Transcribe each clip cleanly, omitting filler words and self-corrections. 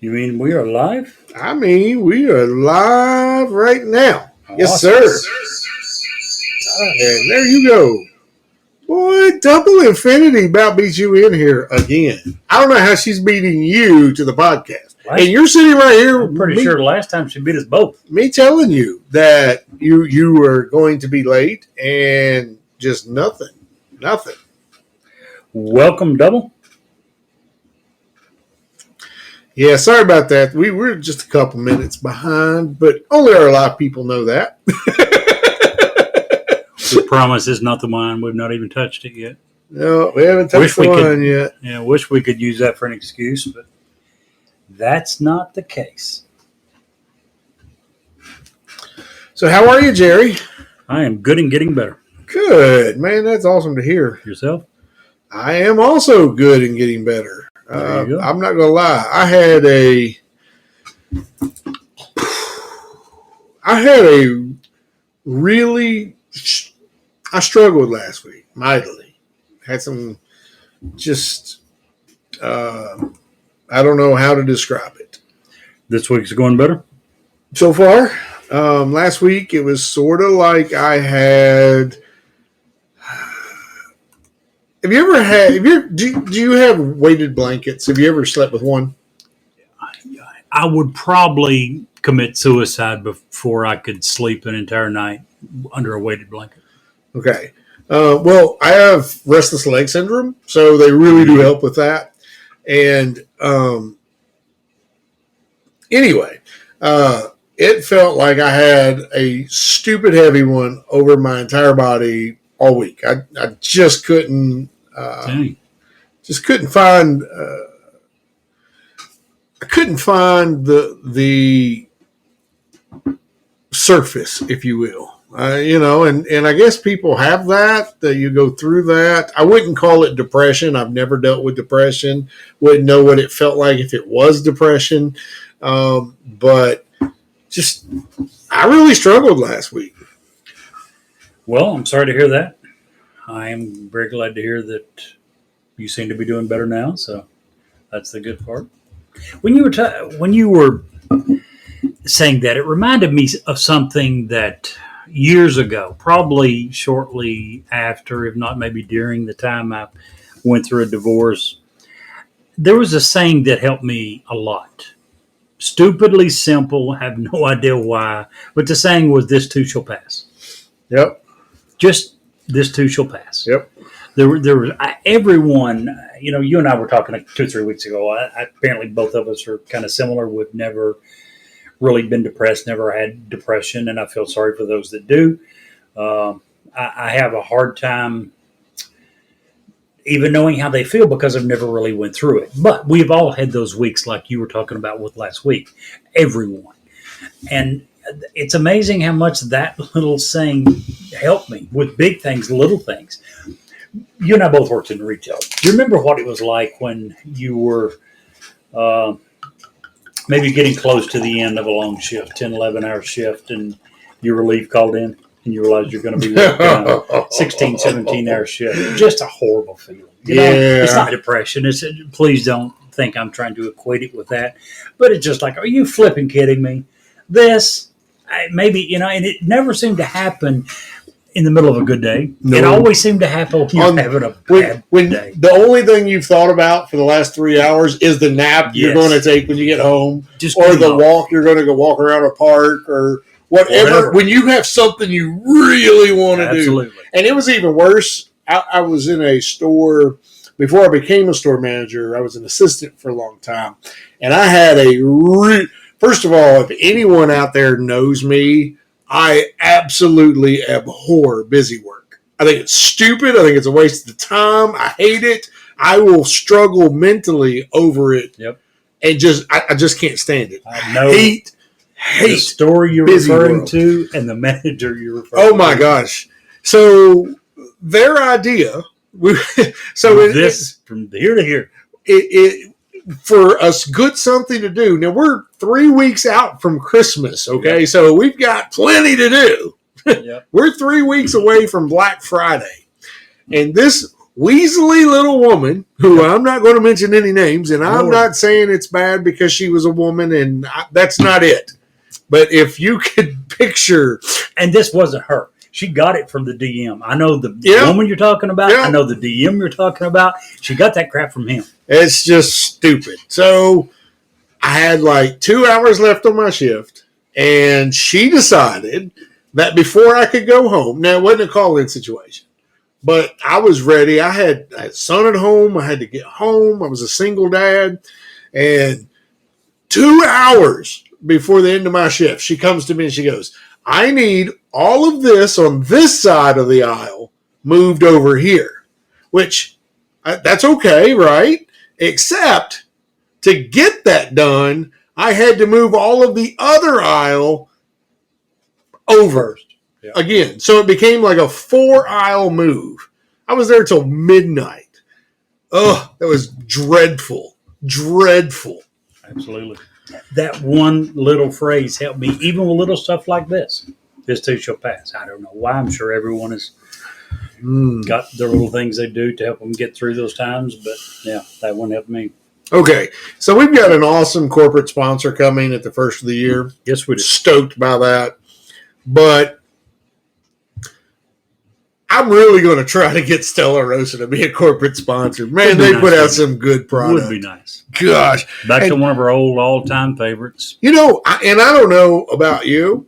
You mean we are live? I mean, we are live right now. Awesome. Yes, sir. And there you go. Boy, Double Infinity about beat you in here again. I don't know how she's beating you to the podcast. And you're sitting right here. I'm pretty sure the last time she beat us both. Me telling you that you were going to be late and just nothing. Welcome, Double. Yeah, sorry about that. We were just a couple minutes behind, but only our live people know that. We promise it's not the wine. We've not even touched it yet. No, we haven't touched the wine yet. Yeah, wish we could use that for an excuse, but that's not the case. So how are you, Jerry? I am good and getting better. Good, man. That's awesome to hear. Yourself? I am also good and getting better. I'm not going to lie. I had a really, I struggled last week, mightily. Had some just, I don't know how to describe it. This week's going better? So far, last week it was sort of like I had. Have you ever had? Do you have weighted blankets? Have you ever slept with one? I would probably commit suicide before I could sleep an entire night under a weighted blanket. Okay. Well, I have restless leg syndrome, so they really do help with that. And anyway, it felt like I had a stupid heavy one over my entire body all week. I just couldn't. Couldn't find. I couldn't find the surface, if you will. And I guess people have that. You go through that. I wouldn't call it depression. I've never dealt with depression. Wouldn't know what it felt like if it was depression. But just, I really struggled last week. Well, I'm sorry to hear that. I am very glad to hear that you seem to be doing better now, so that's the good part. When you were saying that, it reminded me of something that years ago, probably shortly after, if not maybe during the time I went through a divorce, there was a saying that helped me a lot. Stupidly simple, have no idea why, but the saying was, "This too shall pass." Yep. Just this too shall pass. Yep. There was everyone. You and I were talking 2 or 3 weeks ago. Apparently, both of us are kind of similar. We've never really been depressed, never had depression, and I feel sorry for those that do. I have a hard time even knowing how they feel because I've never really went through it. But we've all had those weeks, like you were talking about with last week. Everyone, and it's amazing how much that little saying helped me with big things, little things. You and I both worked in retail. Do you remember what it was like when you were maybe getting close to the end of a long shift, 10, 11-hour shift, and your relief called in and you realized you're going to be working on a 16, 17-hour shift? Just a horrible feeling. It's not depression. Please don't think I'm trying to equate it with that. But it's just like, are you flipping kidding me? Maybe, and it never seemed to happen in the middle of a good day. No. It always seemed to happen when you're having a bad day. The only thing you've thought about for the last 3 hours is the nap you're going to take when you get home, or the walk you're going to go walk around a park, or whatever. When you have something you really want to do. And it was even worse. I was in a store before I became a store manager. I was an assistant for a long time, and I had first of all, if anyone out there knows me, I absolutely abhor busy work. I think it's stupid. I think it's a waste of time. I hate it. I will struggle mentally over it. Yep. And I just can't stand it. I know. Hate the story you're referring to and the manager you're referring to. Oh my gosh. So their idea, from here to here. For us, good something to do. Now, we're 3 weeks out from Christmas, okay? Yep. So we've got plenty to do. Yep. We're 3 weeks away from Black Friday. And this weaselly little woman who I'm not going to mention any names, and I'm not saying it's bad because she was a woman, and that's not it. But if you could picture... And this wasn't her. She got it from the DM. I know the woman you're talking about. I know the DM you're talking about. She got that crap from him. It's just stupid. So I had like 2 hours left on my shift, and she decided that before I could go home... Now, it wasn't a call-in situation. But I was ready. I had a son at home. I had to get home. I was a single dad. And 2 hours before the end of my shift, she comes to me and she goes, I need all of this on this side of the aisle moved over here. Which, that's okay, right? Except to get that done, I had to move all of the other aisle over. Yeah. Again, so it became like a 4-aisle move. I was there till midnight. Oh, that was dreadful. Dreadful. Absolutely. That one little phrase helped me, even with little stuff like this. This too shall pass. I don't know why. I'm sure everyone has got their little things they do to help them get through those times. But, yeah, that one helped me. Okay, so we've got an awesome corporate sponsor coming at the first of the year. Yes, we do. Stoked by that. But I'm really going to try to get Stella Rosa to be a corporate sponsor. Man, they put out some good product. Would be nice. Gosh. Back to one of our old all-time favorites. You know, and I don't know about you,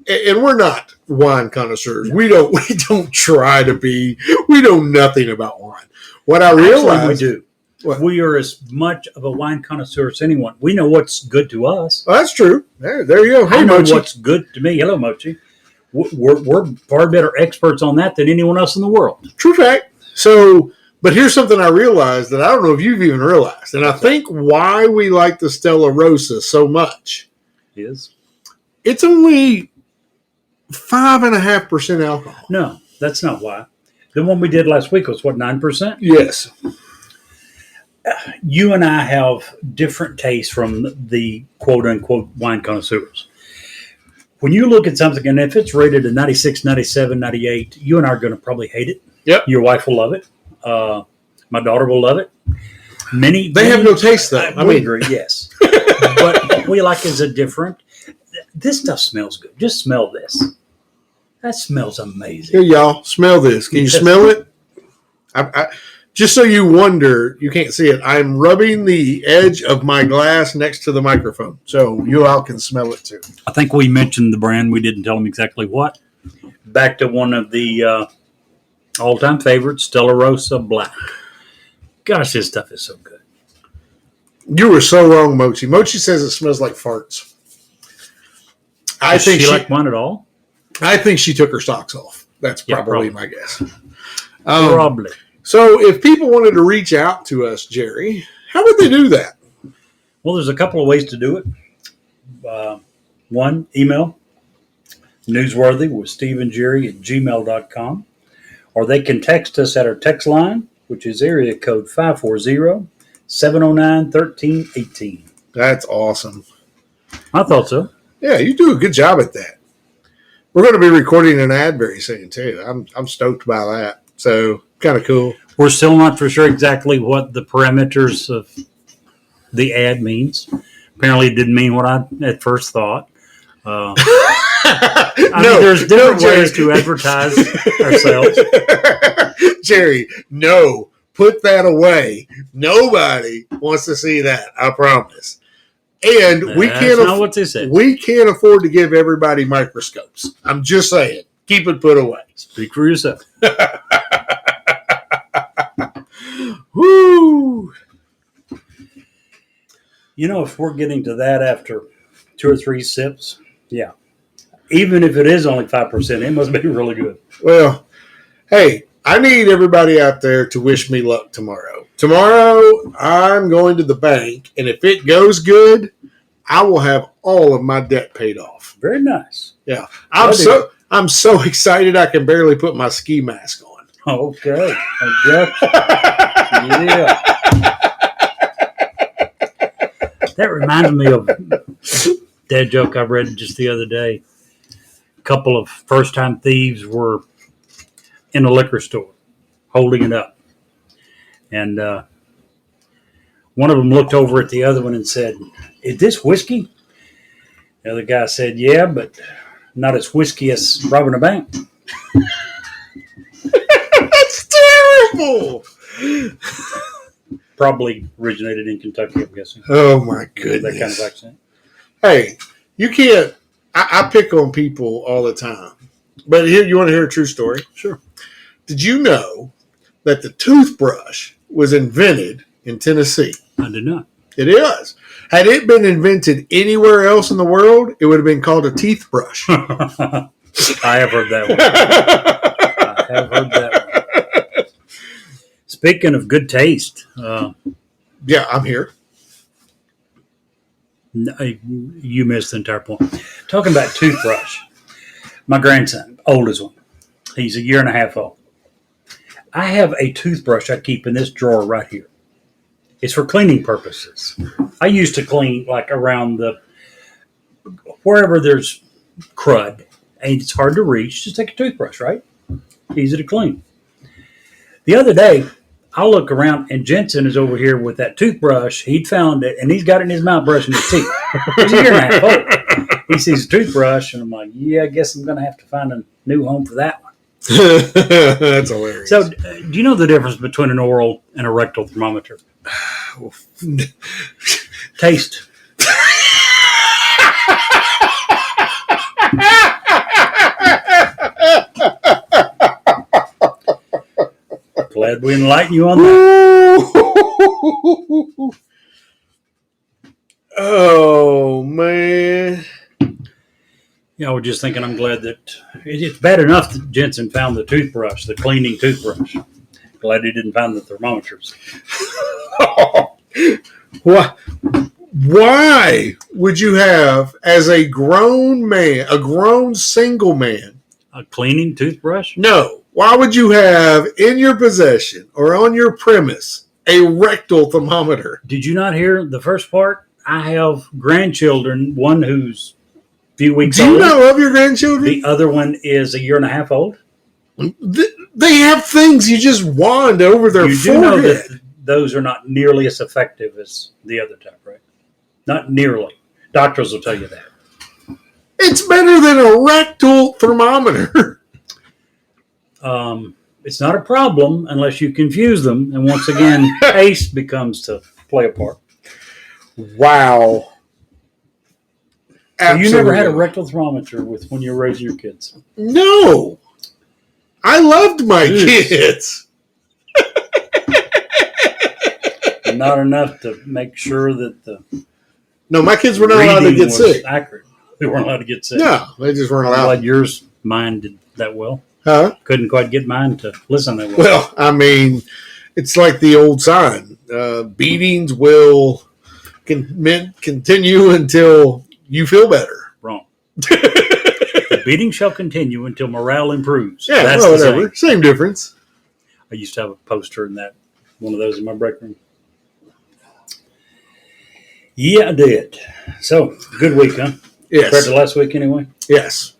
and we're not wine connoisseurs. No. We don't try to be. We know nothing about wine. What I realize... we do. What? We are as much of a wine connoisseur as anyone. We know what's good to us. Oh, that's true. There you go. Hey, I know Mochi. What's good to me. Hello, Mochi. We're far better experts on that than anyone else in the world. True fact. So, but here's something I realized that I don't know if you've even realized, and I think why we like the Stella Rosa so much is it's only 5.5% alcohol. No, that's not why. The one we did last week was what, 9%? Yes. You and I have different tastes from the quote-unquote wine connoisseurs. When you look at something, and if it's rated a 96, 97, 98, you and I are going to probably hate it. Yep. Your wife will love it. My daughter will love it. They have no taste, though. I agree, yes. But what we like is a different. This stuff smells good. Just smell this. That smells amazing. Here, y'all. Smell this. Can you smell it? Just so you wonder, you can't see it, I'm rubbing the edge of my glass next to the microphone, so you all can smell it too. I think we mentioned the brand. We didn't tell them exactly what. Back to one of the all-time favorites, Stella Rosa Black. Gosh, this stuff is so good. You were so wrong, Mochi. Mochi says it smells like farts. Does she like wine at all? I think she took her socks off. That's probably my guess. Probably. So if people wanted to reach out to us, Jerry, how would they do that? Well, there's a couple of ways to do it. One, email, newsworthy with steveandjerry@gmail.com. Or they can text us at our text line, which is area code 540-709-1318. That's awesome. I thought so. Yeah, you do a good job at that. We're going to be recording an ad very soon, too. I'm stoked by that. So, kind of cool. We're still not for sure exactly what the parameters of the ad means. Apparently, it didn't mean what I at first thought. There's different ways to advertise ourselves. Jerry, no. Put that away. Nobody wants to see that. I promise. And we can't afford to give everybody microscopes. I'm just saying. Keep it put away. Speak for yourself. Woo! You know, if we're getting to that after 2 or 3 sips, yeah. Even if it is only 5%, it must be really good. Well, hey, I need everybody out there to wish me luck tomorrow. Tomorrow, I'm going to the bank, and if it goes good, I will have all of my debt paid off. Very nice. Yeah. I'm so excited I can barely put my ski mask on. Okay. Yeah. That reminds me of a dad joke I read just the other day. A couple of first-time thieves were in a liquor store holding it up. And one of them looked over at the other one and said, "Is this whiskey?" The other guy said, "Yeah, but not as whiskey as robbing a bank." That's terrible. Probably originated in Kentucky, I'm guessing. Oh, my goodness. That kind of accent. Hey, you can't. I pick on people all the time. But here, you want to hear a true story? Sure. Did you know that the toothbrush was invented in Tennessee? I did not. It is. Had it been invented anywhere else in the world, it would have been called a teeth brush. I have heard that one. I have heard that one. Speaking of good taste. Yeah, I'm here. You missed the entire point. Talking about toothbrush. My grandson, oldest one, he's a year and a half old. I have a toothbrush I keep in this drawer right here. It's for cleaning purposes. I used to clean like around wherever there's crud and it's hard to reach, just take a toothbrush, right? Easy to clean. The other day, I look around and Jensen is over here with that toothbrush. He'd found it and he's got it in his mouth brushing his teeth. He's a year and a half old. He sees a toothbrush and I'm like, yeah, I guess I'm going to have to find a new home for that one. That's hilarious. So, do you know the difference between an oral and a rectal thermometer? Taste. Glad we enlightened you on that. Oh, man. Yeah, I was just thinking I'm glad that it's bad enough that Jensen found the toothbrush, the cleaning toothbrush. Glad he didn't find the thermometers. Why would you have, as a grown man, a grown single man, a cleaning toothbrush? No. Why would you have in your possession or on your premise a rectal thermometer? Did you not hear the first part? I have grandchildren, one who's a few weeks old. Do you know of your grandchildren? The other one is a year and a half old. They have things you just wand over their forehead. You do know that those are not nearly as effective as the other type, right? Not nearly. Doctors will tell you that. It's better than a rectal thermometer. It's not a problem unless you confuse them. And once again, taste becomes to play a part. Wow. So you never had a rectal thermometer with when you were raising your kids? No. I loved my kids. Not enough to make sure that No, my kids were not allowed to get sick. Accurate. They weren't allowed to get sick. No, they just weren't allowed. I'm glad mine did that well. Huh? Couldn't quite get mine to listen that well. Well, I mean, it's like the old sign. Beatings will continue until you feel better. Wrong. The beating shall continue until morale improves. Yeah, that's whatever. Same difference. I used to have a poster in one of those in my break room. Yeah, I did. So, good week, huh? Yes. Compared to last week, anyway? Yes.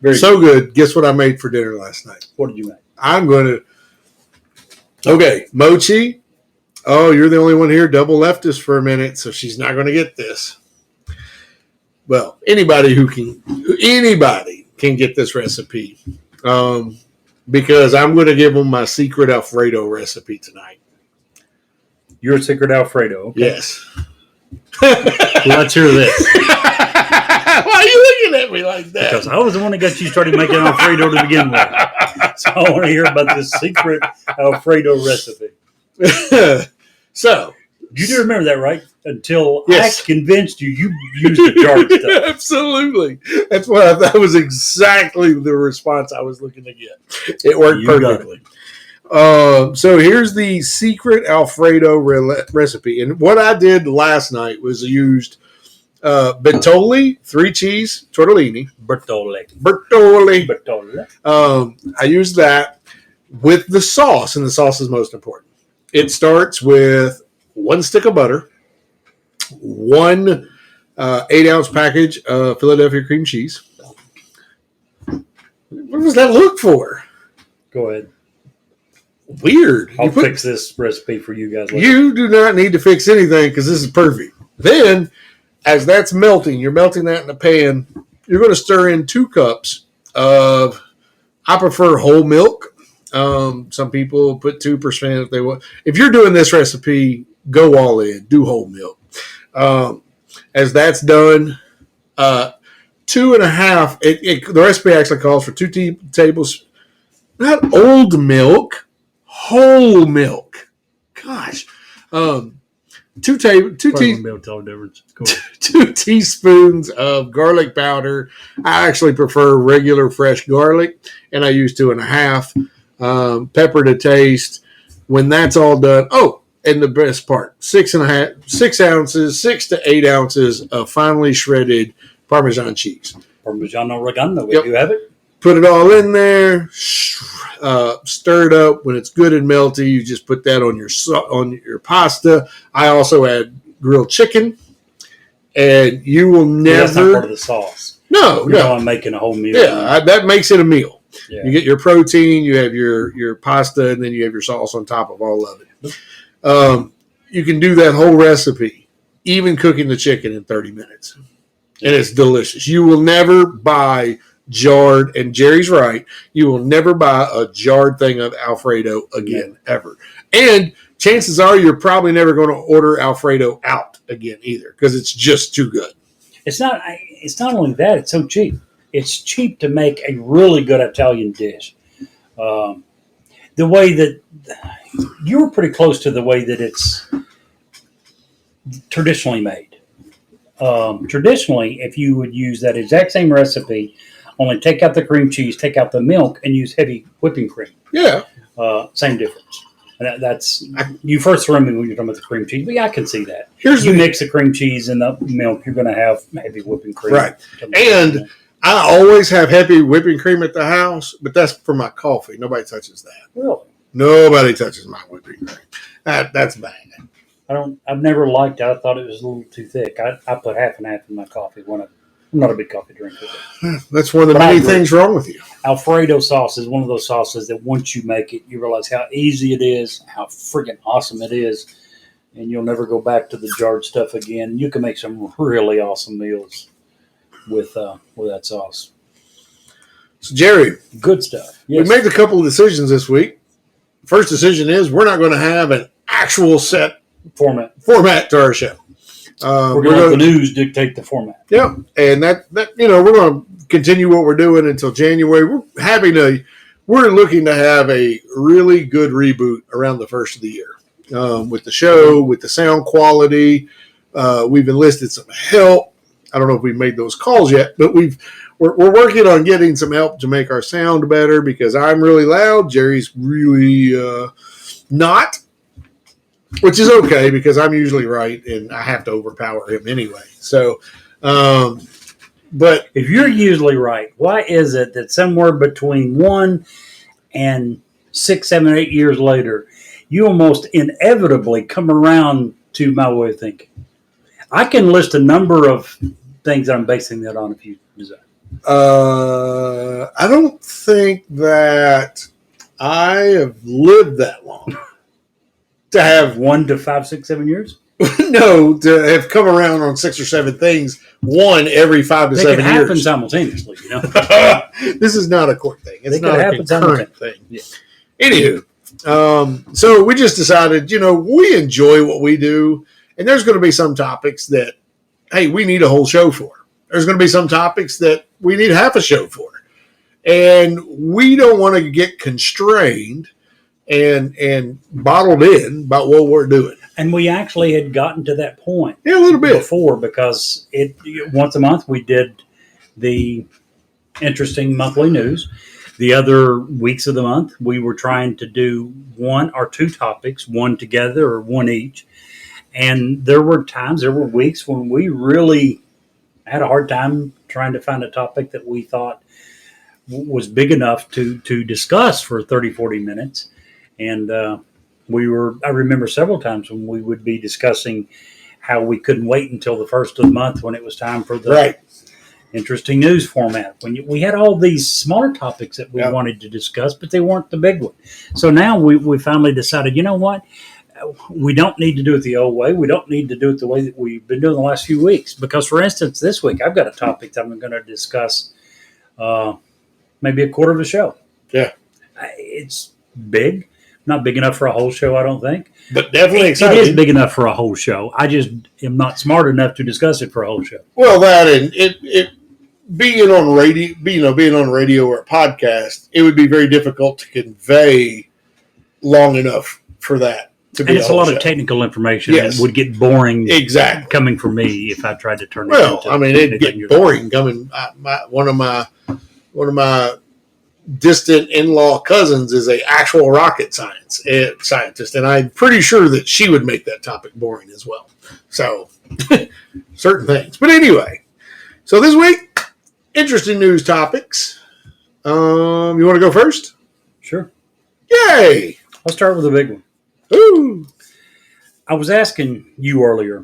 Very so good. Guess what I made for dinner last night? What did you make? I'm going to... Okay, mochi. Oh, you're the only one here. Double leftist for a minute, so she's not going to get this. Well, anybody can get this recipe. Because I'm going to give them my secret Alfredo recipe tonight. Your secret Alfredo? Okay. Yes. Let's hear this. Why are you looking at me like that? Because I was the one that got you started making Alfredo to begin with. So I want to hear about this secret Alfredo recipe. So. You do remember that, right? Until yes. I convinced you used the jar stuff. Absolutely. That's what I thought was exactly the response I was looking to get. It worked perfectly. So here's the secret Alfredo recipe. And what I did last night was used Bertolli, 3 cheese, tortellini. Bertolli. I used that with the sauce, and the sauce is most important. It starts with 1 stick of butter, 1 8-ounce package of Philadelphia cream cheese. What does that look for? Go ahead. weird. I'll fix this recipe for you guys later. You do not need to fix anything because this is perfect. Then, as that's melting, you're melting that in a pan. You're going to stir in 2 cups of, I prefer whole milk. Some people put 2% if they want. If you're doing this recipe, go all in. Do whole milk. As that's done, 2.5. The recipe actually calls for 2 tablespoons. Not old milk, whole milk. Gosh, 2 teaspoons of garlic powder. I actually prefer regular fresh garlic, and I use 2.5. Pepper to taste. When that's all done, and the best part, 6 ounces, 6 to 8 ounces of finely shredded Parmesan cheese. Parmigiano Reggiano, if you have it. Put it all in there, stir it up. When it's good and melty, you just put that on your pasta. I also add grilled chicken, and you will never. That's not part of the sauce. No. I'm making a whole meal. Yeah, that makes it a meal. Yeah. You get your protein, you have your pasta, and then you have your sauce on top of all of it. You can do that whole recipe, even cooking the chicken in 30 minutes, and it's delicious. You will never buy jarred, and Jerry's right, you will never buy a jarred thing of Alfredo again, ever. And chances are you're probably never going to order Alfredo out again either, because it's just too good. It's not only that, it's so cheap. It's cheap to make a really good Italian dish. The way that you were pretty close to the way that it's traditionally made. Traditionally, if you would use that exact same recipe, only take out the cream cheese, take out the milk, and use heavy whipping cream. Yeah. Same difference. And that's you first threw me when you're talking about the cream cheese, but yeah, I can see that. Mix the cream cheese and the milk, you're going to have heavy whipping cream. Right. And I always have heavy whipping cream at the house, but that's for my coffee. Nobody touches that. Really? Nobody touches my whipping cream. That's bad. I've never liked it. I thought it was a little too thick. I put half and half in my coffee when I'm not a big coffee drinker. That's one of the many things wrong with you. Alfredo sauce is one of those sauces that once you make it, you realize how easy it is, how freaking awesome it is, and you'll never go back to the jarred stuff again. You can make some really awesome meals with that sauce. So, Jerry. Good stuff. We Yes. made a couple of decisions this week. First decision is we're not going to have an actual set format to our show. We're going to let the news dictate the format. Yeah, and that we're going to continue what we're doing until January. We're looking to have a really good reboot around the first of the year with the show, with the sound quality. We've enlisted some help. I don't know if we've made those calls yet, but we're working on getting some help to make our sound better because I'm really loud. Jerry's really not. Which is okay because I'm usually right and I have to overpower him anyway. So, but if you're usually right, why is it that somewhere between 1 and 6, 7, 8 years later, you almost inevitably come around to my way of thinking? I can list a number of things that I'm basing that on if you desire. I don't think that I have lived that long. To have 1 to 5, 6, 7 years? No, to have come around on 6 or 7 things, one every 5 to 7 years. It can happen simultaneously, This is not a quick thing. It's not a concurrent thing. Yeah. Anywho, so we just decided, we enjoy what we do, and there's going to be some topics that, hey, we need a whole show for. There's going to be some topics that we need half a show for. And we don't want to get constrained and bottled in by what we're doing. And we actually had gotten to that point. Yeah, a little bit. Before, because once a month we did the interesting monthly news. The other weeks of the month, we were trying to do 1 or 2 topics, one together or one each. And there were weeks when we really had a hard time trying to find a topic that we thought was big enough to discuss for 30, 40 minutes. And I remember several times when we would be discussing how we couldn't wait until the first of the month when it was time for the interesting news format. We had all these smaller topics that we wanted to discuss, but they weren't the big one. So now we finally decided, you know what? We don't need to do it the old way. We don't need to do it the way that we've been doing the last few weeks. Because, for instance, this week I've got a topic that I'm going to discuss maybe a quarter of the show. Yeah. It's big. Not big enough for a whole show, I don't think. But definitely exciting. It is big enough for a whole show. I just am not smart enough to discuss it for a whole show. Well, that and it being on radio or a podcast, it would be very difficult to convey long enough for that. And it's a lot of technical information. Yes. It would get boring coming from me if I tried to turn it into. Well, I mean, it'd get boring coming. One of my distant in-law cousins is an actual rocket scientist, and I'm pretty sure that she would make that topic boring as well. So, certain things. But anyway, so this week, interesting news topics. You want to go first? Sure. Yay! I'll start with a big one. Ooh. I was asking you earlier.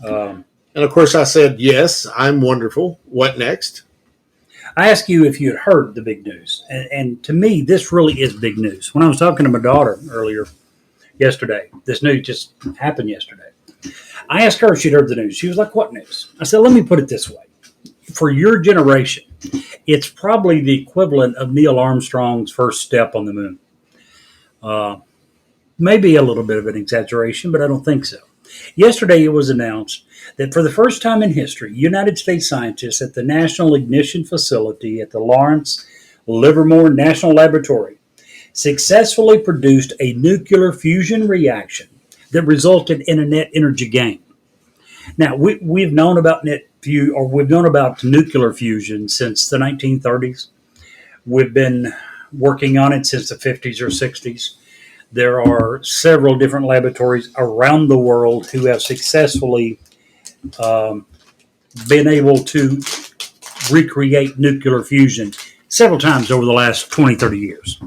And of course I said, yes, I'm wonderful. What next? I asked you if you had heard the big news. And to me, this really is big news. When I was talking to my daughter yesterday, this news just happened yesterday. I asked her if she'd heard the news. She was like, what news? I said, let me put it this way. For your generation, it's probably the equivalent of Neil Armstrong's first step on the moon. Maybe a little bit of an exaggeration, but I don't think so. Yesterday, it was announced that for the first time in history, United States scientists at the National Ignition Facility at the Lawrence Livermore National Laboratory successfully produced a nuclear fusion reaction that resulted in a net energy gain. Now, we've known about nuclear fusion since the 1930s. We've been working on it since the 50s or 60s. There are several different laboratories around the world who have successfully been able to recreate nuclear fusion several times over the last 20, 30 years.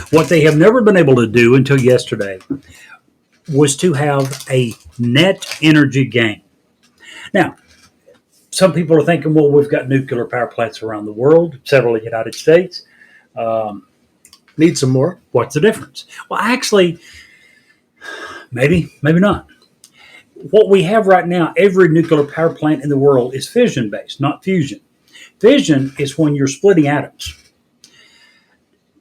What they have never been able to do until yesterday was to have a net energy gain. Now, some people are thinking, well, we've got nuclear power plants around the world, several in the United States. Need some more. What's the difference? Well, actually, maybe not. What we have right now, every nuclear power plant in the world is fission-based, not fusion. Fission is when you're splitting atoms.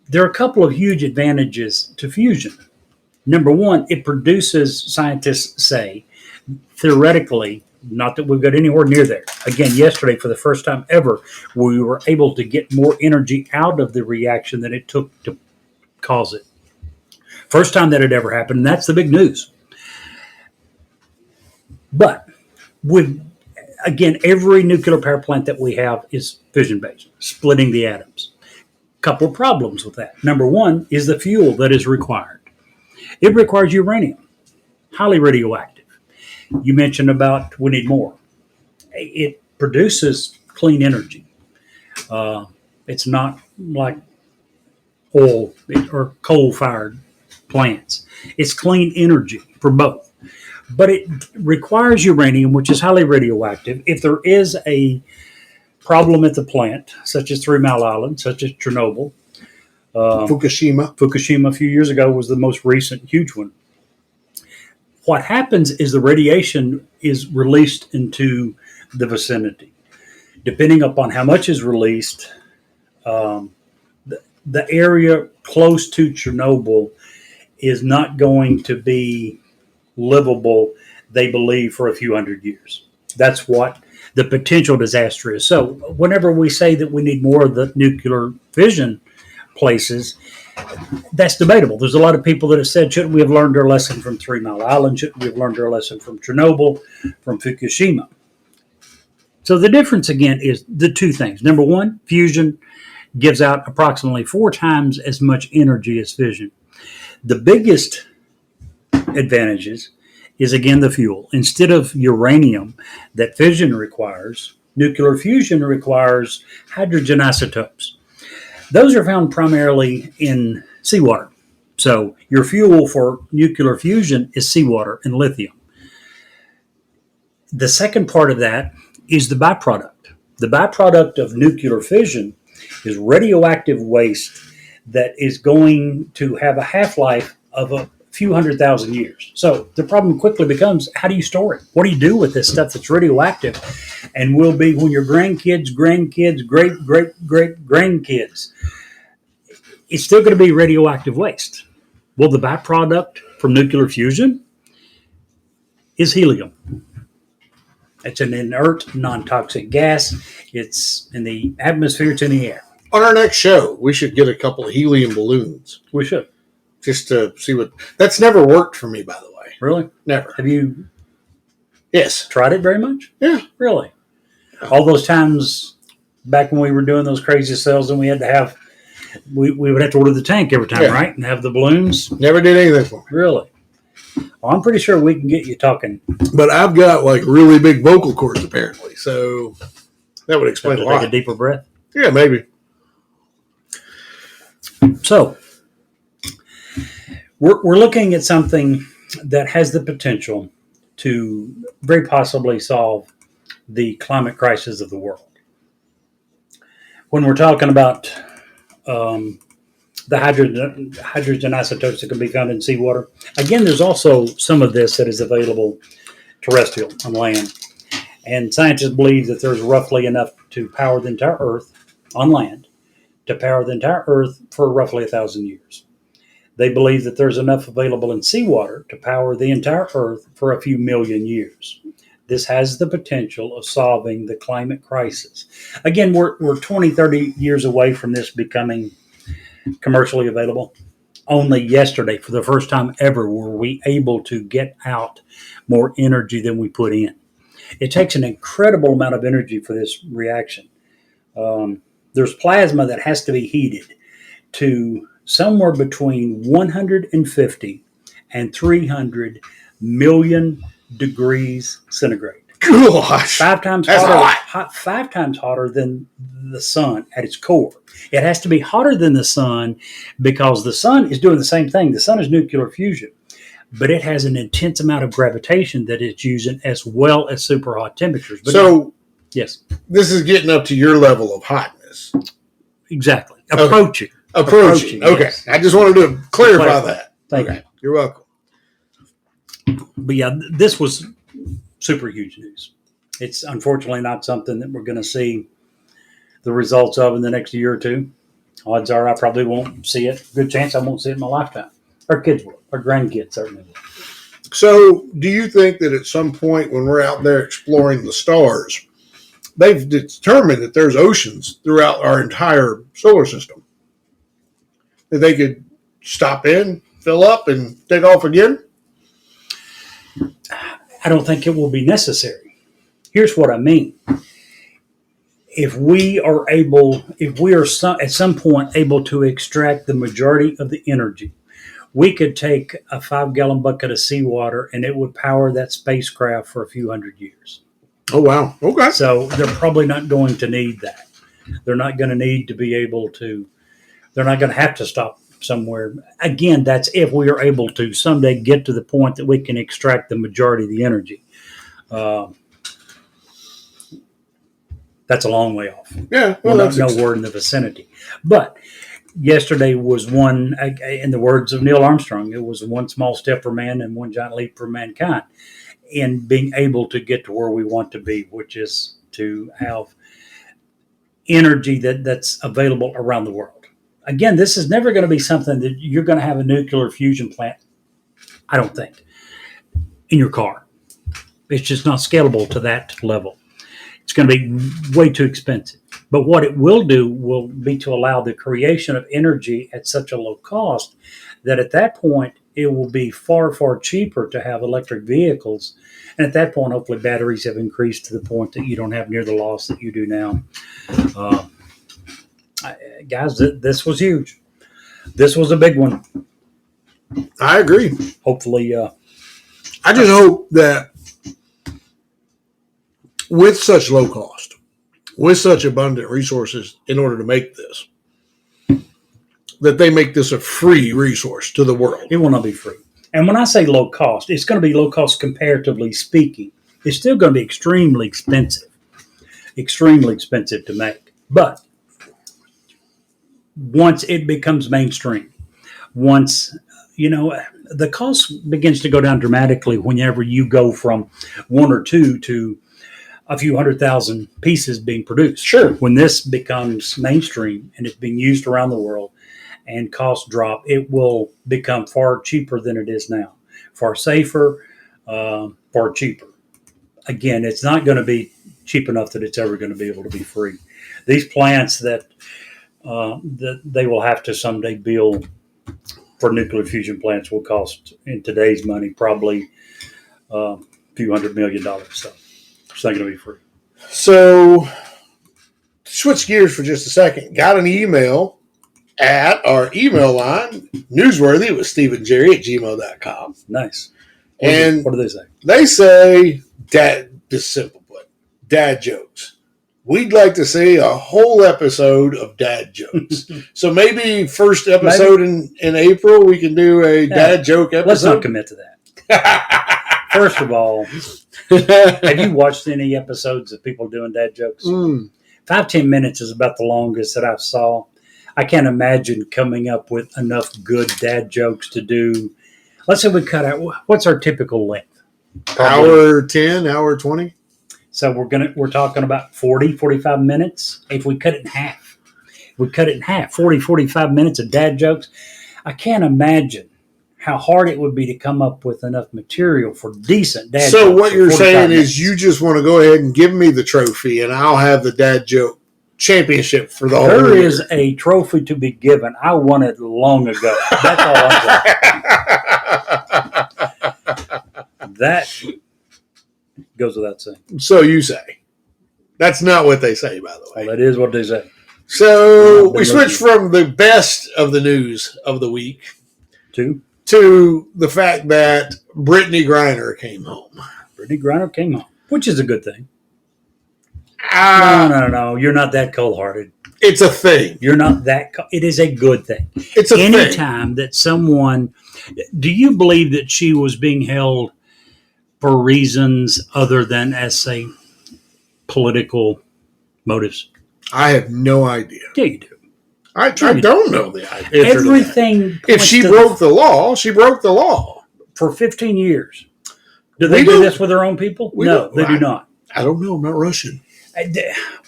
There are a couple of huge advantages to fusion. Number one, it produces, scientists say, theoretically, not that we've got anywhere near there. Again, yesterday, for the first time ever, we were able to get more energy out of the reaction than it took to cause it. First time that had ever happened, and that's the big news. But again, every nuclear power plant that we have is fission-based, splitting the atoms. Couple of problems with that. Number one is the fuel that is required. It requires uranium, highly radioactive. You mentioned about we need more. It produces clean energy. It's not like oil or coal-fired plants. It's clean energy for both. But it requires uranium, which is highly radioactive. If there is a problem at the plant, such as 3 Mile Island, such as Chernobyl, Fukushima a few years ago was the most recent huge one. What happens is the radiation is released into the vicinity. Depending upon how much is released, the area close to Chernobyl is not going to be livable, they believe, for a few hundred years. That's what the potential disaster is. So whenever we say that we need more of the nuclear fission places, that's debatable. There's a lot of people that have said, shouldn't we have learned our lesson from 3 Mile Island? Shouldn't we have learned our lesson from Chernobyl, from Fukushima? So the difference, again, is the two things. Number one, fusion gives out approximately 4 times as much energy as fission. The biggest advantages is, again, the fuel. Instead of uranium that fission requires, nuclear fusion requires hydrogen isotopes. Those are found primarily in seawater. So your fuel for nuclear fusion is seawater and lithium. The second part of that is the byproduct. The byproduct of nuclear fission is radioactive waste that is going to have a half-life of a few 100,000 years. So the problem quickly becomes, how do you store it? What do you do with this stuff that's radioactive and will be when your grandkids, great-great-great-grandkids? It's still going to be radioactive waste. Well, the byproduct from nuclear fusion is helium. It's an inert, non-toxic gas. It's in the atmosphere. It's in the air. On our next show, we should get a couple of helium balloons. We should. Just to see what... That's never worked for me, by the way. Really? Never. Have you Yes. tried it very much? Yeah. Really? All those times back when we were doing those crazy sales and we had to have... We would have to order the tank every time, right? And have the balloons. Never did anything for me. Really? Well, I'm pretty sure we can get you talking. But I've got like really big vocal cords apparently, so that would explain a lot. Take a deeper breath? Yeah, maybe. So, we're looking at something that has the potential to very possibly solve the climate crisis of the world. When we're talking about the hydrogen isotopes that can be found in seawater, again, there's also some of this that is available terrestrial on land. And scientists believe that there's roughly enough to power the entire Earth on land, to power the entire Earth for roughly 1,000 years. They believe that there's enough available in seawater to power the entire Earth for a few million years. This has the potential of solving the climate crisis. Again, we're 20, 30 years away from this becoming commercially available. Only yesterday, for the first time ever, were we able to get out more energy than we put in. It takes an incredible amount of energy for this reaction. There's plasma that has to be heated to somewhere between 150 and 300 million degrees centigrade. Gosh, five times hotter than the sun at its core. It has to be hotter than the sun because the sun is doing the same thing. The sun is nuclear fusion, but it has an intense amount of gravitation that it's using as well as super hot temperatures. But so, yes, this is getting up to your level of hotness. Exactly. Approaching. Okay. Yes. I just wanted to clarify that. Thank you. You're welcome. But yeah, this was super huge news. It's unfortunately not something that we're going to see the results of in the next year or two. Odds are I probably won't see it. Good chance I won't see it in my lifetime. Our kids will. Our grandkids certainly will. So, do you think that at some point when we're out there exploring the stars, they've determined that there's oceans throughout our entire solar system, that they could stop in, fill up, and take off again? I don't think it will be necessary. Here's what I mean. If we are at some point able to extract the majority of the energy, we could take a 5-gallon bucket of seawater and it would power that spacecraft for a few hundred years. Oh, wow. Okay. So they're probably not going to need that. They're not going to need to be able to, they're not going to have to stop somewhere. Again, that's if we are able to someday get to the point that we can extract the majority of the energy. That's a long way off. Yeah, well, that's nowhere in the vicinity. But yesterday was one, in the words of Neil Armstrong, it was one small step for man and one giant leap for mankind in being able to get to where we want to be, which is to have energy that's available around the world. Again, this is never going to be something that you're going to have a nuclear fusion plant, I don't think, in your car. It's just not scalable to that level. It's going to be way too expensive. But what it will do will be to allow the creation of energy at such a low cost that at that point, it will be far, far cheaper to have electric vehicles. And at that point, hopefully batteries have increased to the point that you don't have near the loss that you do now. Guys, this was huge. This was a big one. I agree. Hopefully. I just hope that with such low cost, with such abundant resources in order to make this, that they make this a free resource to the world. It will not be free. And when I say low cost, it's going to be low cost comparatively speaking. It's still going to be extremely expensive extremely expensive to make. But once it becomes mainstream, once the cost begins to go down dramatically whenever you go from one or two to a few 100,000 pieces being produced. Sure. When this becomes mainstream and it's being used around the world and costs drop, it will become far cheaper than it is now. Far safer, far cheaper. Again, it's not going to be cheap enough that it's ever going to be able to be free. These plants that they will have to someday build for nuclear fusion plants will cost, in today's money, probably a few $100 million. So it's not going to be free. So, switch gears for just a second. Got an email at our email line, newsworthy with StephenJerry@gmail.com. Nice. What do they say? They say, just simple put, dad jokes. We'd like to see a whole episode of dad jokes. So maybe first episode in April, we can do a dad joke episode. Let's not commit to that. First of all, have you watched any episodes of people doing dad jokes? 5-10 minutes is about the longest that I saw. I can't imagine coming up with enough good dad jokes to do. Let's say we cut out. What's our typical length? Probably. Hour 10, hour 20. So we're talking about 40, 45 minutes. If we cut it in half, 40, 45 minutes of dad jokes. I can't imagine how hard it would be to come up with enough material for decent dad jokes. So what you're saying is you just want to go ahead and give me the trophy and I'll have the dad joke championship for the whole year. There is a trophy to be given. I won it long ago. That's all I'm saying. That goes without saying. So you say. That's not what they say, by the way. Well, that is what they say. So we switched from the best of the news of the week to the fact that Brittany Griner came home. Brittany Griner came home, which is a good thing. No. You're not that cold-hearted. It's a thing. You're not that. It is a good thing. It's a thing. Anytime that someone, do you believe that she was being held for reasons other than, as say, political motives? I have no idea. Yeah, you do. I don't know the idea. Everything. If she broke the law, she broke the law. For 15 years. Do they do this with their own people? No, they do not. I don't know. I'm not Russian.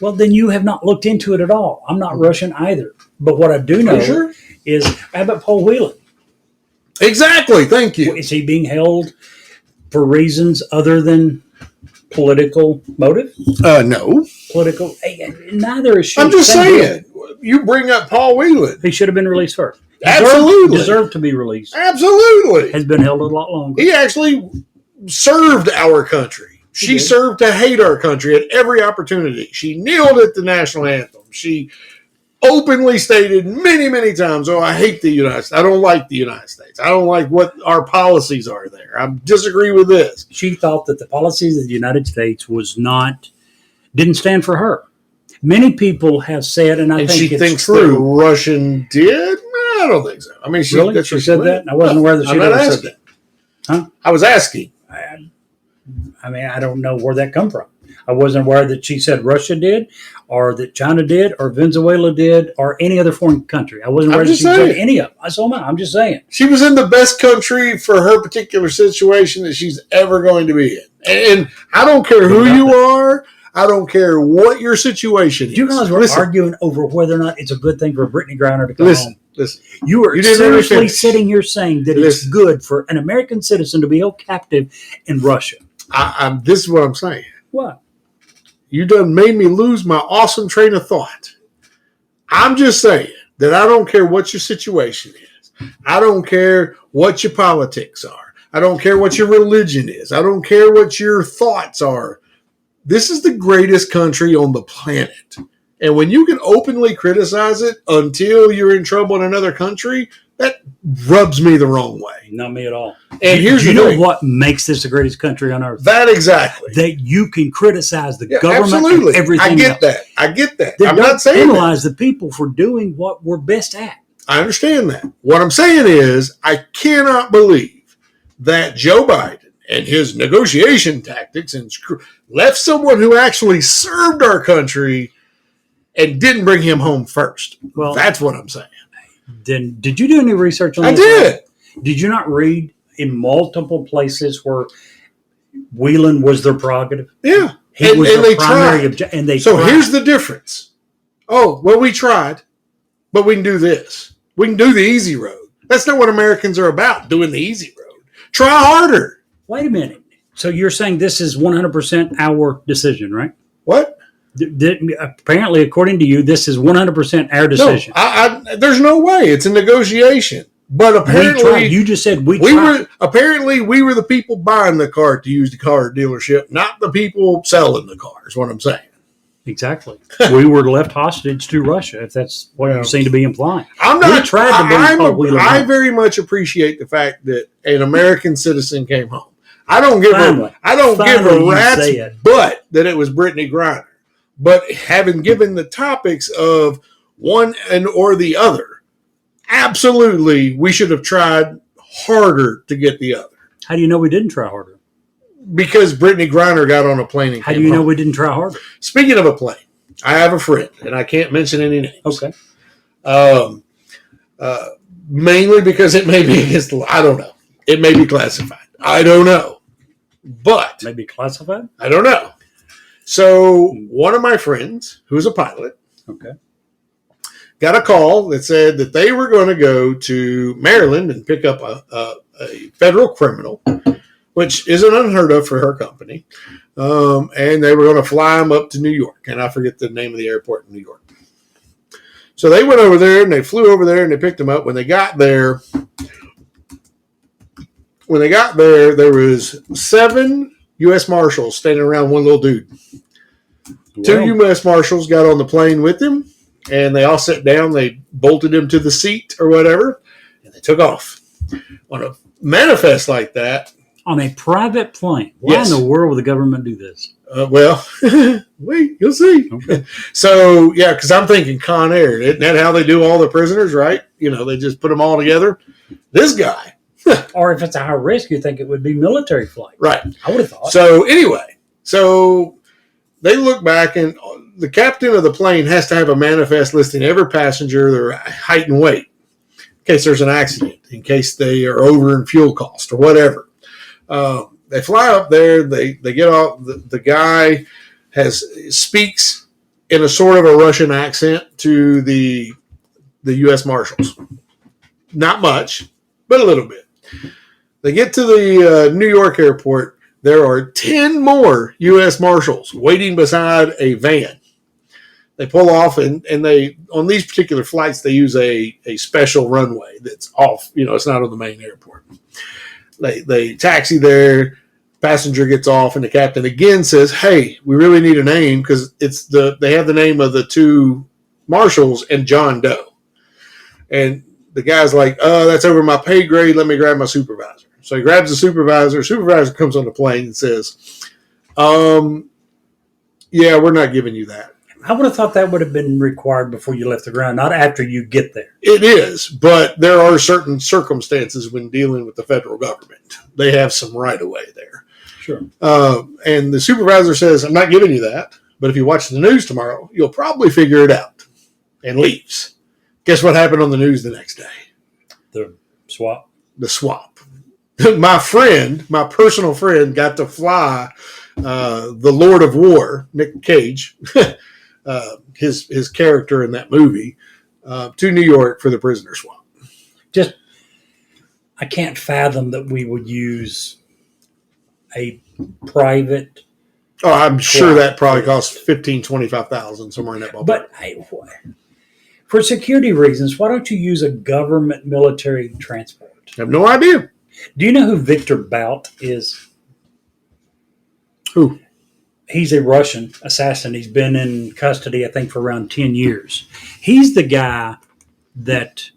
Well, then you have not looked into it at all. I'm not Russian either. But what I do know is, how about Paul Whelan? Exactly. Thank you. Is he being held for reasons other than political motive? No. Political. Neither is she. I'm just saying. You bring up Paul Whelan. He should have been released first. Absolutely. Deserved to be released. Absolutely. Has been held a lot longer. He actually served our country. She served to hate our country at every opportunity. She kneeled at the national anthem. She openly stated many, many times, I hate the United States. I don't like the United States. I don't like what our policies are there. I disagree with this. She thought that the policies of the United States didn't stand for her. Many people have said, and I think she it's thinks true. The Russian did? I don't think so. I mean, she said that? I wasn't aware that she ever said that. Huh? I was asking. I mean, I don't know where that come from. I wasn't aware that she said Russia did, or that China did, or Venezuela did, or any other foreign country. I wasn't aware that she said any of them. I'm just saying. She was in the best country for her particular situation that she's ever going to be in. And I don't care who you are. I don't care what your situation is. You guys were arguing over whether or not it's a good thing for Brittany Griner to come home. Listen. You were seriously sitting here saying that it's good for an American citizen to be held captive in Russia. This is what I'm saying. What? You done made me lose my awesome train of thought. I'm just saying that I don't care what your situation is. I don't care what your politics are. I don't care what your religion is. I don't care what your thoughts are. This is the greatest country on the planet. And when you can openly criticize it until you're in trouble in another country, that rubs me the wrong way. Not me at all. And here's you know what makes this the greatest country on earth? That exactly. That you can criticize the government absolutely. And everything I get else. that. I get that. Then I'm don't not saying penalize the people for doing what we're best at. I understand that. What I'm saying is I cannot believe that Joe Biden and his negotiation tactics and left someone who actually served our country and didn't bring him home first. Well, that's what I'm saying. Then, did you do any research on this? I did. Did you not read in multiple places where Whelan was their prerogative? Yeah. He was their primary objective. And they tried. Here's the difference. Oh, well, we tried, but we can do this. We can do the easy road. That's not what Americans are about, doing the easy road. Try harder. Wait a minute. So you're saying this is 100% our decision, right? What? Apparently, according to you, this is 100% our decision. No, there's no way. It's a negotiation. But apparently, you just said we tried. Apparently, we were the people buying the car to use the car dealership, not the people selling the car, is what I'm saying. Exactly. We were left hostage to Russia, if that's what you seem to be implying. I very much appreciate the fact that an American citizen came home. I don't give a rat's butt that it was Brittany Griner. But having given the topics of one and or the other, absolutely, we should have tried harder to get the other. How do you know we didn't try harder? Because Brittany Griner got on a plane and How do you know we didn't try harder? Speaking of a plane, I have a friend, and I can't mention any names. Okay. Mainly because it may be against the law. I don't know. It may be classified. I don't know. But. Maybe classified? I don't know. So one of my friends, who's a pilot, got a call that said that they were going to go to Maryland and pick up a federal criminal, which isn't unheard of for her company. And they were going to fly him up to New York. And I forget the name of the airport in New York. So they went over there and they flew over there and they picked him up. When they got there, there was 7 U.S. Marshals standing around one little dude. Wow. 2 U.S. Marshals got on the plane with him, and they all sat down. They bolted him to the seat or whatever, and they took off. On a manifest like that. On a private plane? Why in the world would the government do this? Wait, you'll see. Okay. So, because I'm thinking Con Air. Isn't that how they do all the prisoners, right? They just put them all together. This guy. Or if it's a high risk, you think it would be military flight. Right. I would have thought. So anyway, they look back and the captain of the plane has to have a manifest listing every passenger, their height and weight, in case there's an accident, in case they are over in fuel cost or whatever. They fly up there, they get off, the guy speaks in a sort of a Russian accent to the U.S. Marshals. Not much, but a little bit. They get to the New York airport. There are 10 more U.S. Marshals waiting beside a van. They pull off, and they on these particular flights, they use a special runway that's off. It's not on the main airport. They taxi there. Passenger gets off, and the captain again says, "Hey, we really need a name because they have the name of the 2 Marshals and John Doe." And the guy's like, that's over my pay grade. Let me grab my supervisor. So he grabs the supervisor. Supervisor comes on the plane and says, we're not giving you that. I would have thought that would have been required before you left the ground, not after you get there. It is, but there are certain circumstances when dealing with the federal government. They have some right-of-way there. Sure. And the supervisor says, I'm not giving you that, but if you watch the news tomorrow, you'll probably figure it out, and leaves. Guess what happened on the news the next day? The swap. The swap. My personal friend, got to fly the Lord of War, Nick Cage, his character in that movie, to New York for the prisoner swap. I can't fathom that we would use a private. Oh, I'm sure that probably costs $15,000-$25,000, somewhere in that ballpark. But for security reasons, why don't you use a government military transport? I have no idea. Do you know who Victor Bout is? Who? He's a Russian assassin. He's been in custody, I think, for around 10 years. He's the guy that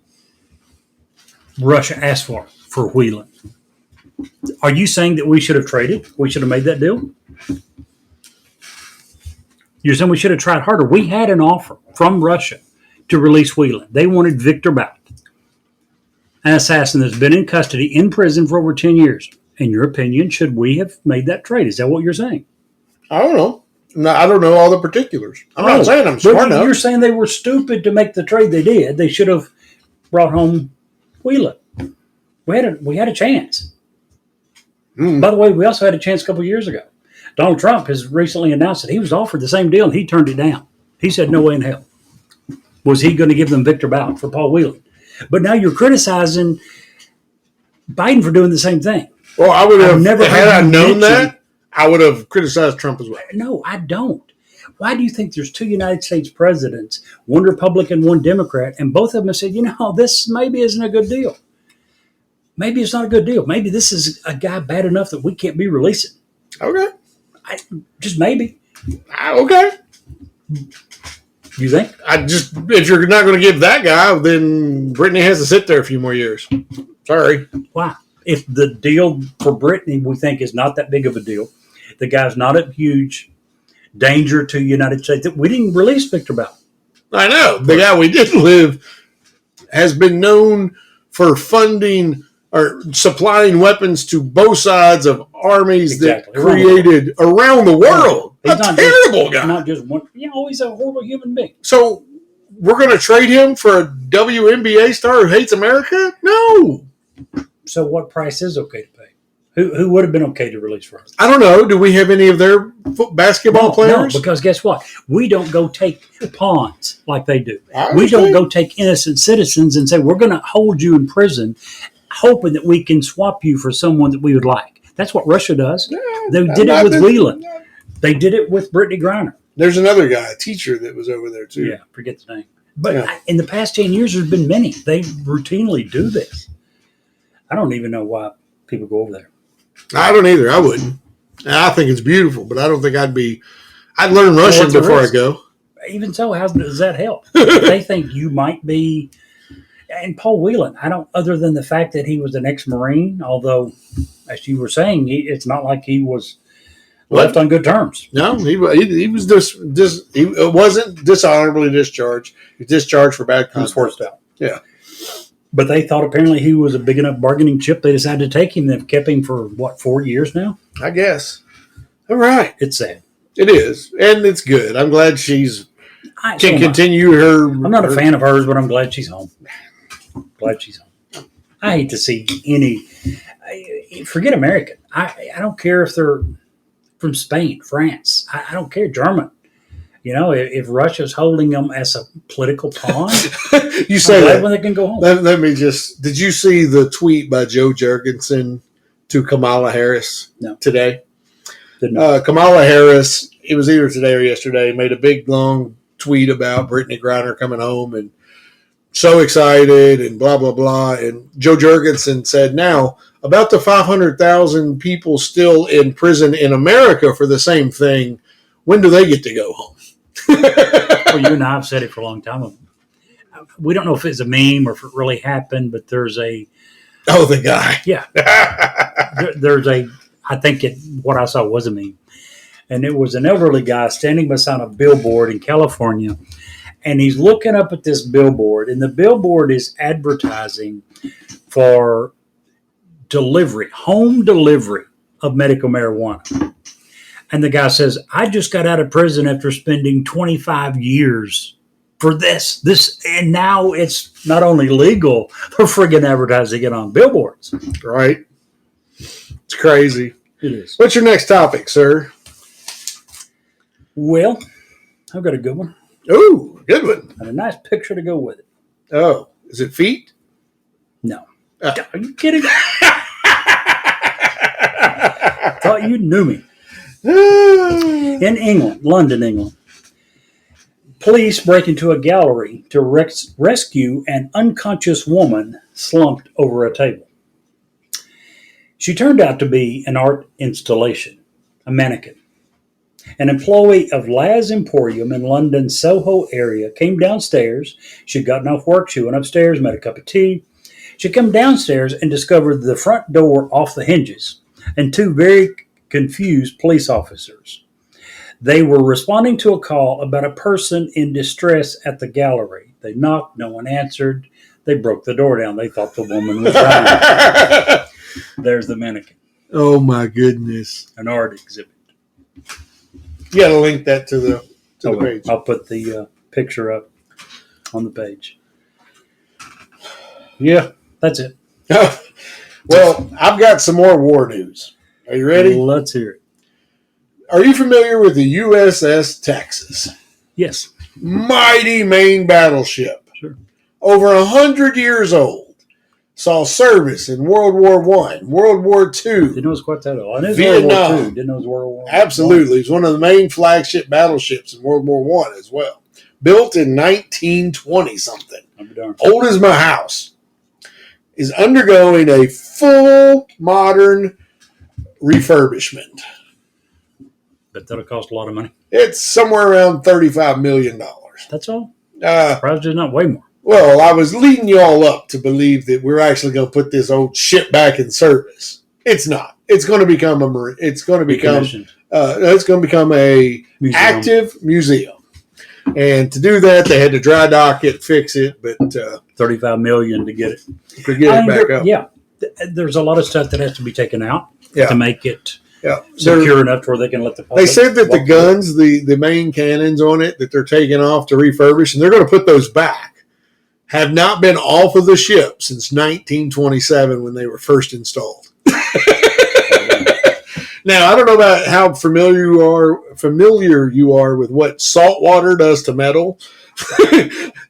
Russia asked for Whelan. Are you saying that we should have traded? We should have made that deal? You're saying we should have tried harder. We had an offer from Russia to release Whelan. They wanted Victor Bout, an assassin that's been in custody in prison for over 10 years. In your opinion, should we have made that trade? Is that what you're saying? I don't know. No, I don't know all the particulars. I'm not saying I'm smart enough. You're saying they were stupid to make the trade they did. They should have brought home Wheeler. We had a chance. By the way, we also had a chance a couple of years ago. Donald Trump has recently announced that he was offered the same deal and he turned it down. He said no way in hell was he going to give them Victor Bout for Paul Whelan. But now you're criticizing Biden for doing the same thing. Well, I would have never had I known that. I would have criticized Trump as well. No, I don't. Why do you think there's two United States presidents, one Republican, one Democrat, and both of them have said, this maybe isn't a good deal. Maybe it's not a good deal. Maybe this is a guy bad enough that we can't be releasing. Okay. Just maybe. Okay. You think? If you're not going to give that guy, then Brittany has to sit there a few more years. Sorry. Why? If the deal for Brittany we think is not that big of a deal, the guy's not a huge danger to the United States, that we didn't release Victor Bout. I know. The guy we did live has been known for funding or supplying weapons to both sides of armies that created around the world. He's a terrible guy. Not just one. He's a horrible human being. So we're going to trade him for a WNBA star who hates America? No. So what price is okay to pay? Who would have been okay to release for us? I don't know. Do we have any of their basketball players? No, because guess what? We don't go take pawns like they do. We don't go take innocent citizens and say, we're going to hold you in prison, hoping that we can swap you for someone that we would like. That's what Russia does. They did it with Whelan. They did it with Brittany Griner. There's another guy, a teacher, that was over there too. Yeah, forget the name. But in the past 10 years, there's been many. They routinely do this. I don't even know why people go over there. I don't either. I wouldn't. I think it's beautiful, but I don't think I'd learn Russian before I go. Even so, how does that help? They think you might be. And Paul Whelan, other than the fact that he was an ex-Marine, although, as you were saying, it's not like he was left on good terms. No, he was he wasn't dishonorably discharged. He was discharged for bad conduct. He was forced out. Yeah. But they thought apparently he was a big enough bargaining chip. They decided to take him. They've kept him for, 4 years now? I guess. All right. It's sad. It is. And it's good. I'm glad can continue her. I'm not a fan of hers, but I'm glad she's home. I hate to see forget American. I don't care if they're from Spain, France. I don't care. German. If Russia's holding them as a political pawn, you say that when they can go home. Let me did you see the tweet by Joe Jorgensen to Kamala Harris today? Kamala Harris, it was either today or yesterday, made a big, long tweet about Brittany Griner coming home and so excited and blah, blah, blah. And Joe Jorgensen said, now, about the 500,000 people still in prison in America for the same thing, when do they get to go home? Well, you and I have said it for a long time. We don't know if it's a meme or if it really happened, but there's a... Oh, the guy. Yeah. I think what I saw was a meme. And it was an elderly guy standing beside a billboard in California, and he's looking up at this billboard, and the billboard is advertising for home delivery of medical marijuana. And the guy says, I just got out of prison after spending 25 years for this, and now it's not only legal, they're friggin' advertising it on billboards. Right. It's crazy. It is. What's your next topic, sir? Well, I've got a good one. Ooh, good one. And a nice picture to go with it. Oh, is it feet? No. Are you kidding? Thought you knew me. In England, London, England, police break into a gallery to rescue an unconscious woman slumped over a table. She turned out to be an art installation, a mannequin. An employee of Laz Emporium in London's Soho area came downstairs. She'd gotten off work. She went upstairs, made a cup of tea. She came downstairs and discovered the front door off the hinges and two very confused police officers. They were responding to a call about a person in distress at the gallery. They knocked. No one answered. They broke the door down. They thought the woman was dying. There's the mannequin. Oh my goodness! An art exhibit. You got to link that to the page. I'll put the picture up on the page. Yeah, that's it. Well, I've got some more war news. Are you ready? Let's hear it. Are you familiar with the USS Texas? Yes. Mighty main battleship. Sure. Over 100 years old. Saw service in World War I, World War II. Didn't know it was quite that old. I knew it was Vietnam. World War II. Didn't know it was World War I. Absolutely. It's one of the main flagship battleships in World War I as well. Built in 1920-something. Old as my house. Is undergoing a full modern refurbishment. But that'll cost a lot of money. It's somewhere around $35 million. That's all? Probably not way more. Well, I was leading you all up to believe that we're actually going to put this old ship back in service. It's not. It's going to become a museum. Active museum. And to do that, they had to dry dock it, fix it, but $35 million to get it back up. Yeah, there's a lot of stuff that has to be taken out to make it secure enough to where they can let the public. They said that the guns, the main cannons on it, that they're taking off to refurbish, and they're going to put those back, have not been off of the ship since 1927 when they were first installed. Now, I don't know about how familiar you are with what salt water does to metal.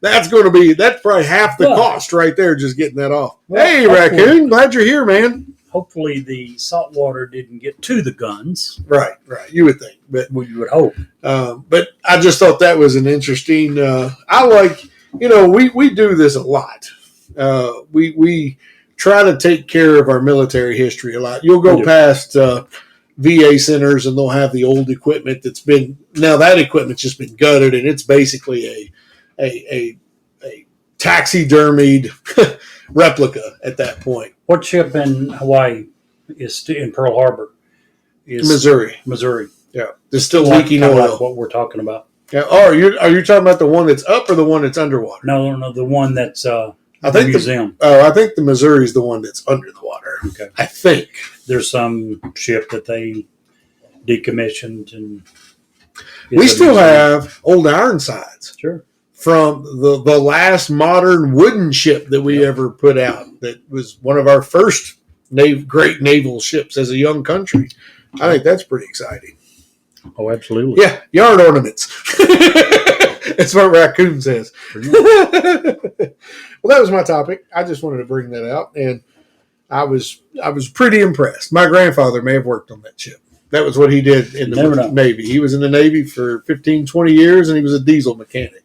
That's probably half the cost right there, just getting that off. Well, hey, Raccoon, glad you're here, man. Hopefully the salt water didn't get to the guns. Right. You would think. But you would hope. But I just thought that was an interesting, I like, we do this a lot. We try to take care of our military history a lot. You'll go past VA centers and they'll have the old equipment now that equipment's just been gutted and it's basically a taxidermied replica at that point. What ship in Hawaii is in Pearl Harbor? Missouri. Yeah. It's still leaking oil. Like what we're talking about. Yeah. Oh, are you talking about the one that's up or the one that's underwater? No, the one that's I think the museum. I think the Missouri is the one that's under the water. Okay. I think. There's some ship that they decommissioned and we still have old Ironsides. Sure. From the last modern wooden ship that we ever put out. That was one of our first great naval ships as a young country. I think that's pretty exciting. Oh, absolutely. Yeah, yard ornaments. That's what Raccoon says. Well, that was my topic. I just wanted to bring that out, and I was pretty impressed. My grandfather may have worked on that ship. That was what he did in the Navy. He was in the Navy for 15, 20 years, and he was a diesel mechanic.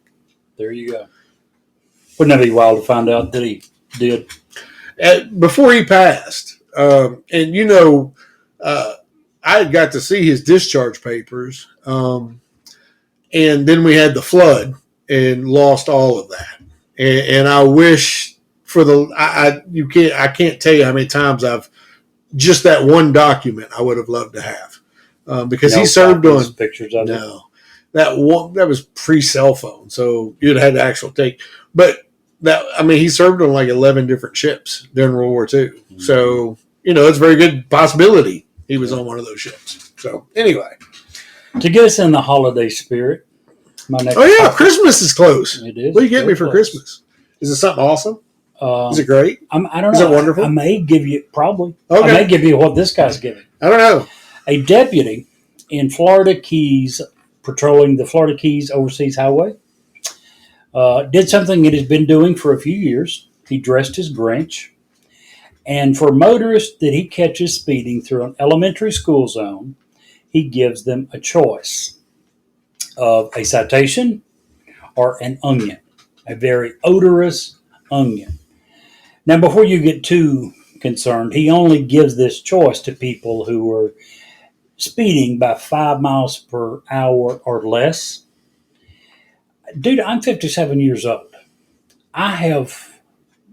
There you go. Wouldn't that be wild to find out that he did? Before he passed, I had got to see his discharge papers, and then we had the flood and lost all of that. And I wish I can't tell you how many times just that one document I would have loved to have, because he served on pictures of it. That was pre-cell phone, so you'd had to actually take. But he served on like 11 different ships during World War II. Mm-hmm. So it's a very good possibility he was on one of those ships. So anyway, to get us in the holiday spirit, my next. Oh yeah, Christmas is close. It is. What do you get me for Christmas? Is it something awesome? Is it great? I don't know. Is it wonderful? I may give you probably. Okay. I may give you what this guy's giving. I don't know. A deputy in Florida Keys, patrolling the Florida Keys Overseas Highway, did something that he's been doing for a few years. He dressed as Grinch. And for motorists that he catches speeding through an elementary school zone, he gives them a choice of a citation or an onion, a very odorous onion. Now, before you get too concerned, he only gives this choice to people who are speeding by 5 miles per hour or less. Dude, I'm 57 years old. I have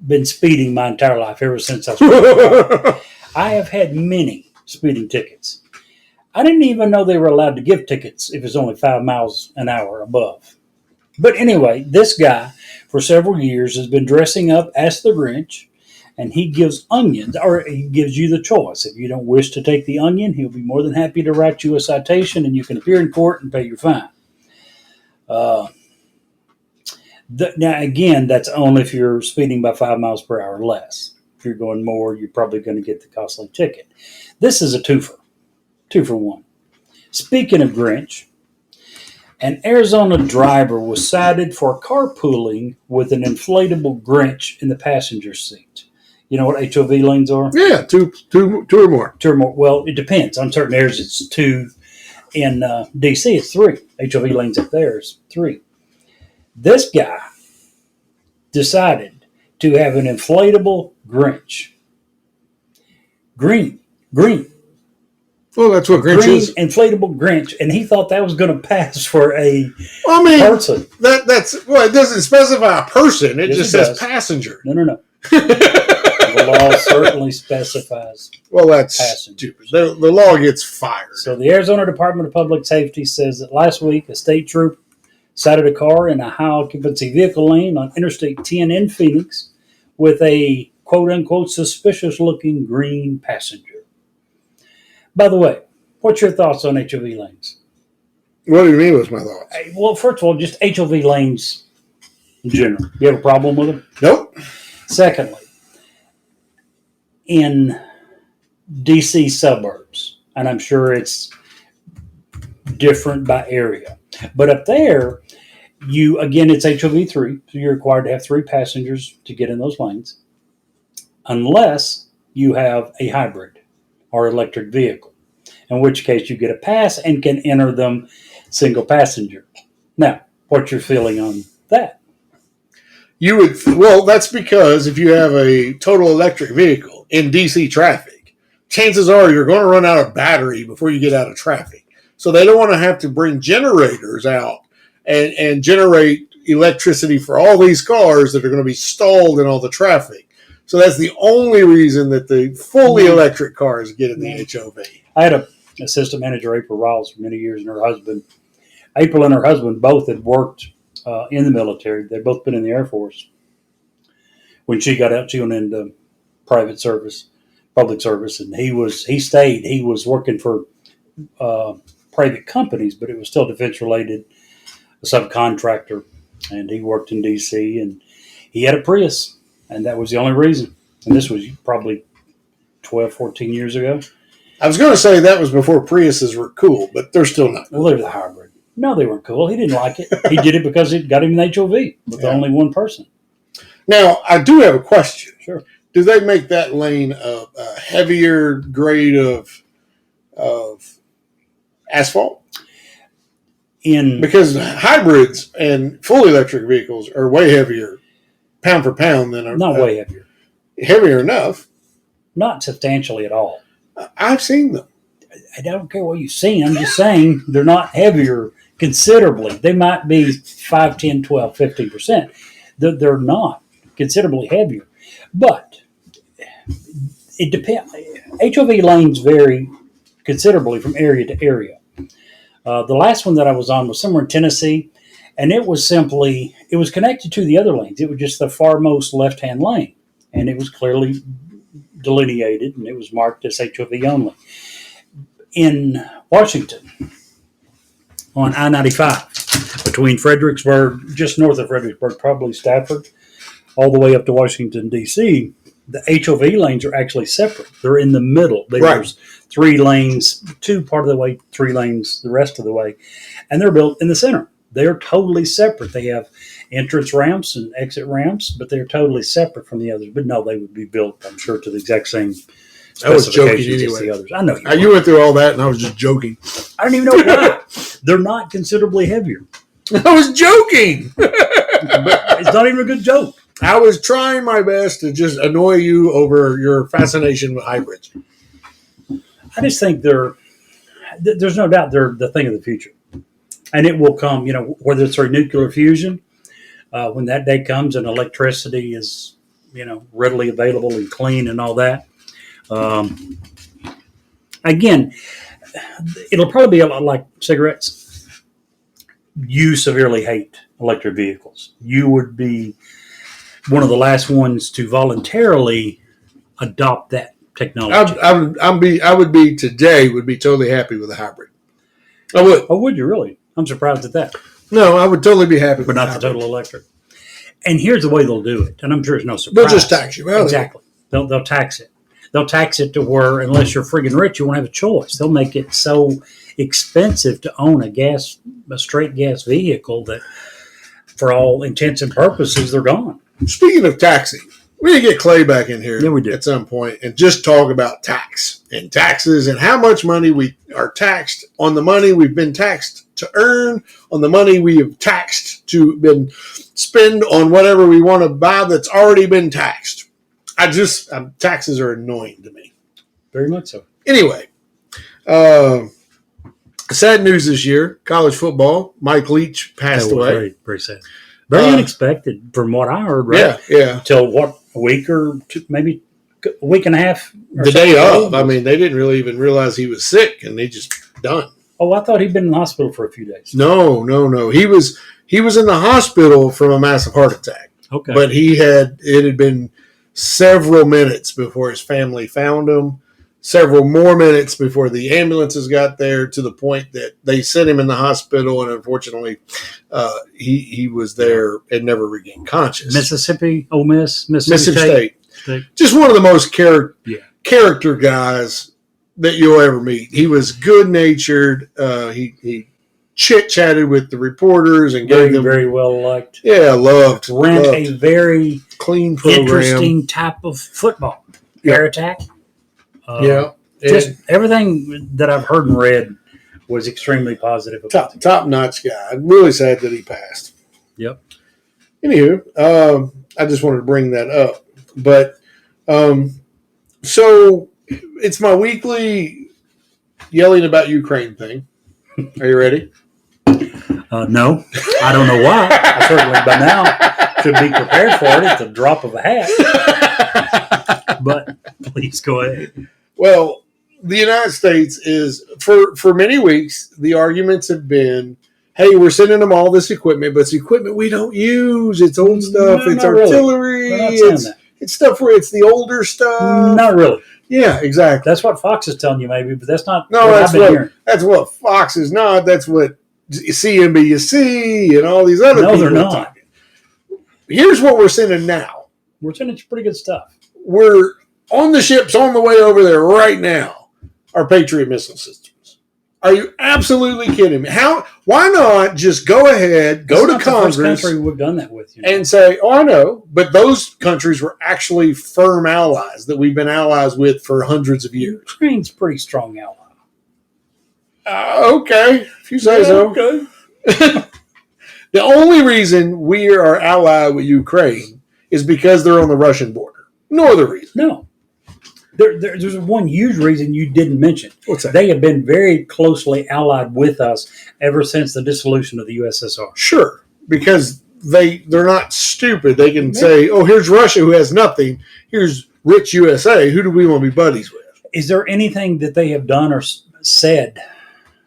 been speeding my entire life ever since I started. I have had many speeding tickets. I didn't even know they were allowed to give tickets if it's only 5 miles an hour above. But anyway, this guy for several years has been dressing up as the Grinch and he gives onions, or he gives you the choice. If you don't wish to take the onion, he'll be more than happy to write you a citation, and you can appear in court and pay your fine. Now, again, that's only if you're speeding by 5 miles per hour or less. If you're going more, you're probably going to get the costly ticket. This is a twofer. 2 for 1. Speaking of Grinch, an Arizona driver was cited for carpooling with an inflatable Grinch in the passenger seat. You know what HOV lanes are? Yeah, two or more. 2 or more. Well, it depends. On certain areas, it's 2. In D.C., it's 3. HOV lanes up there is 3. This guy decided to have an inflatable Grinch. Green. Well, that's what Grinch is. Inflatable Grinch, and he thought that was going to pass for a person. It doesn't specify a person. It just says passenger. No. The law certainly specifies. Well, that's passenger. Stupid. The law gets fired. So the Arizona Department of Public Safety says that last week a state trooper cited a car in a high occupancy vehicle lane on Interstate 10 in Phoenix with a quote unquote suspicious looking green passenger. By the way, what's your thoughts on HOV lanes? What do you mean? What's my thoughts? Well, first of all, just HOV lanes in general. You have a problem with them? Nope. Secondly, in DC suburbs, and I'm sure it's different by area, but up there, it's HOV 3, so you're required to have 3 passengers to get in those lanes, unless you have a hybrid or electric vehicle, in which case you get a pass and can enter them single passenger. Now, what's your feeling on that? That's because if you have a total electric vehicle in DC traffic, chances are you're going to run out of battery before you get out of traffic. So they don't want to have to bring generators out and generate electricity for all these cars that are going to be stalled in all the traffic. So that's the only reason that the fully electric cars get in the HOV. I had an assistant manager, April Rawls, for many years, and April and her husband both had worked in the military. They'd both been in the Air Force. When she got out, she went into private service, public service, and he stayed. He was working for private companies, but it was still defense related, a subcontractor, and he worked in D.C. and he had a Prius. And that was the only reason. And this was probably 12, 14 years ago. I was going to say that was before Priuses were cool, but they're still not cool. Well, they were the hybrid. No, they weren't cool. He didn't like it. He did it because it got him an HOV with only one person. Now, I do have a question. Sure. Do they make that lane a heavier grade of asphalt? Because hybrids and fully electric vehicles are way heavier pound for pound than way heavier. Heavier enough. Not substantially at all. I've seen them. I don't care what you've seen. I'm just saying they're not heavier considerably. They might be 5, 10, 12, 15%. They're not considerably heavier. But it depends. HOV lanes vary considerably from area to area. The last one that I was on was somewhere in Tennessee. And it was connected to the other lanes. It was just the farmost left-hand lane. And it was clearly delineated, and it was marked as HOV only. In Washington, on I-95, between Fredericksburg, just north of Fredericksburg, probably Stafford, all the way up to Washington, D.C., the HOV lanes are actually separate. They're in the middle. There's 3 lanes, 2 part of the way, 3 lanes the rest of the way. And they're built in the center. They're totally separate. They have entrance ramps and exit ramps, but they're totally separate from the others. But no, they would be built, I'm sure, to the exact same specifications as the others. I know you went through all that, and I was just joking. I don't even know why. They're not considerably heavier. I was joking. But it's not even a good joke. I was trying my best to just annoy you over your fascination with hybrids. I just think there's no doubt they're the thing of the future. And it will come, whether it's through nuclear fusion, when that day comes and electricity is, readily available and clean and all that. Again, it'll probably be a lot like cigarettes. You severely hate electric vehicles. You would be one of the last ones to voluntarily adopt that technology. I would be totally happy with a hybrid. I would. Oh, would you really? I'm surprised at that. No, I would totally be happy, but not the total electric. And here's the way they'll do it, and I'm sure it's no surprise. They'll just tax you. Well, exactly. They'll tax it. They'll tax it to where, unless you're friggin' rich, you won't have a choice. They'll make it so expensive to own a straight gas vehicle that, for all intents and purposes, they're gone. Speaking of taxing, we need to get Clay back in here we do. At some point and just talk about tax and taxes and how much money we are taxed on the money we've been taxed to earn, on the money we have taxed to been spend on whatever we want to buy that's already been taxed. Taxes are annoying to me. Very much so. Anyway, sad news this year, college football. Mike Leach passed away. Very, very sad. Very unexpected from what I heard, right? Yeah. Until a week or two, maybe a week and a half. The day of. I mean, they didn't really even realize he was sick, and they just done. Oh, I thought he'd been in the hospital for a few days. No. He was in the hospital from a massive heart attack. Okay. But it had been several minutes before his family found him, several more minutes before the ambulances got there, to the point that they sent him in the hospital, and unfortunately, he was there and never regained consciousness. Mississippi, Ole Miss, Mississippi State. Just one of the most character guys that you'll ever meet. He was good-natured. He chit-chatted with the reporters and gave them very well liked. Yeah, loved. Ran a very clean program. Interesting type of football. Air attack. Just everything that I've heard and read was extremely positive. Top-notch guy. I'm really sad that he passed. Yep. Anywho, I just wanted to bring that up. But so it's my weekly yelling about Ukraine thing. Are you ready? No, I don't know why. I certainly by now should be prepared for it at the drop of a hat. But please go ahead. Well, the United States is, for many weeks, the arguments have been, hey, we're sending them all this equipment, but it's equipment we don't use. It's old stuff. It's artillery. Really. It's stuff where it's the older stuff. Not really. Yeah, exactly. That's what Fox is telling you, maybe, but that's not. No, that's what Fox is not. That's what CNBC and all these other people. No, they're not. Here's what we're sending now. We're sending pretty good stuff. We're on the ships on the way over there right now. Our Patriot missile systems. Are you absolutely kidding me? Why not just go ahead, go to Congress, the first country we've done that with, and say, "Oh, I know," but those countries were actually firm allies that we've been allies with for hundreds of years. Ukraine's a pretty strong ally. Okay, if you say so. Okay. The only reason we are allied with Ukraine is because they're on the Russian border. No other reason. No. There's one huge reason you didn't mention. What's that? They have been very closely allied with us ever since the dissolution of the USSR. Sure, because they're not stupid. They can say, oh, here's Russia who has nothing. Here's rich USA. Who do we want to be buddies with? Is there anything that they have done or said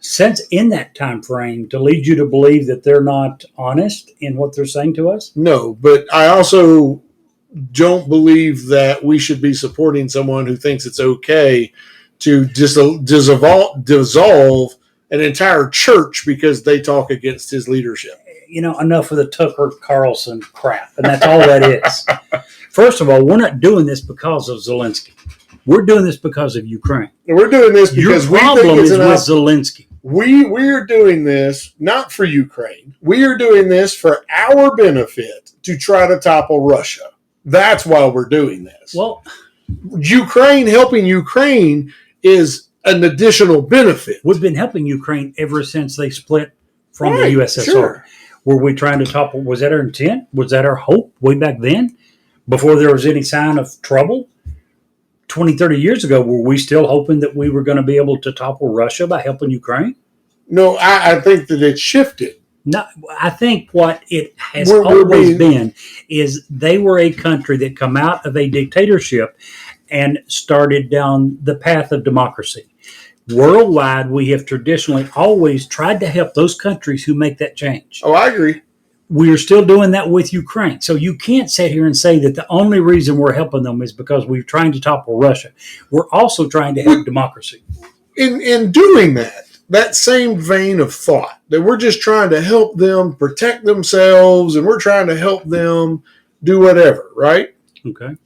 since in that time frame to lead you to believe that they're not honest in what they're saying to us? No, but I also don't believe that we should be supporting someone who thinks it's okay to dissolve an entire church because they talk against his leadership. Enough of the Tucker Carlson crap, and that's all that is. First of all, we're not doing this because of Zelensky. We're doing this because of Ukraine. We're doing this because your problem is with Zelensky. We're doing this not for Ukraine. We are doing this for our benefit to try to topple Russia. That's why we're doing this. Well, helping Ukraine is an additional benefit. We've been helping Ukraine ever since they split from the USSR. Sure. Were we trying to topple? Was that our intent? Was that our hope way back then? Before there was any sign of trouble? 20, 30 years ago, were we still hoping that we were going to be able to topple Russia by helping Ukraine? No, I think that it shifted. No, I think what it has always been is they were a country that come out of a dictatorship and started down the path of democracy. Worldwide, we have traditionally always tried to help those countries who make that change. Oh, I agree. we're still doing that with Ukraine. So you can't sit here and say that the only reason we're helping them is because we're trying to topple Russia. We're also trying to help democracy. In doing that same vein of thought, that we're just trying to help them protect themselves and we're trying to help them do whatever, right? Okay.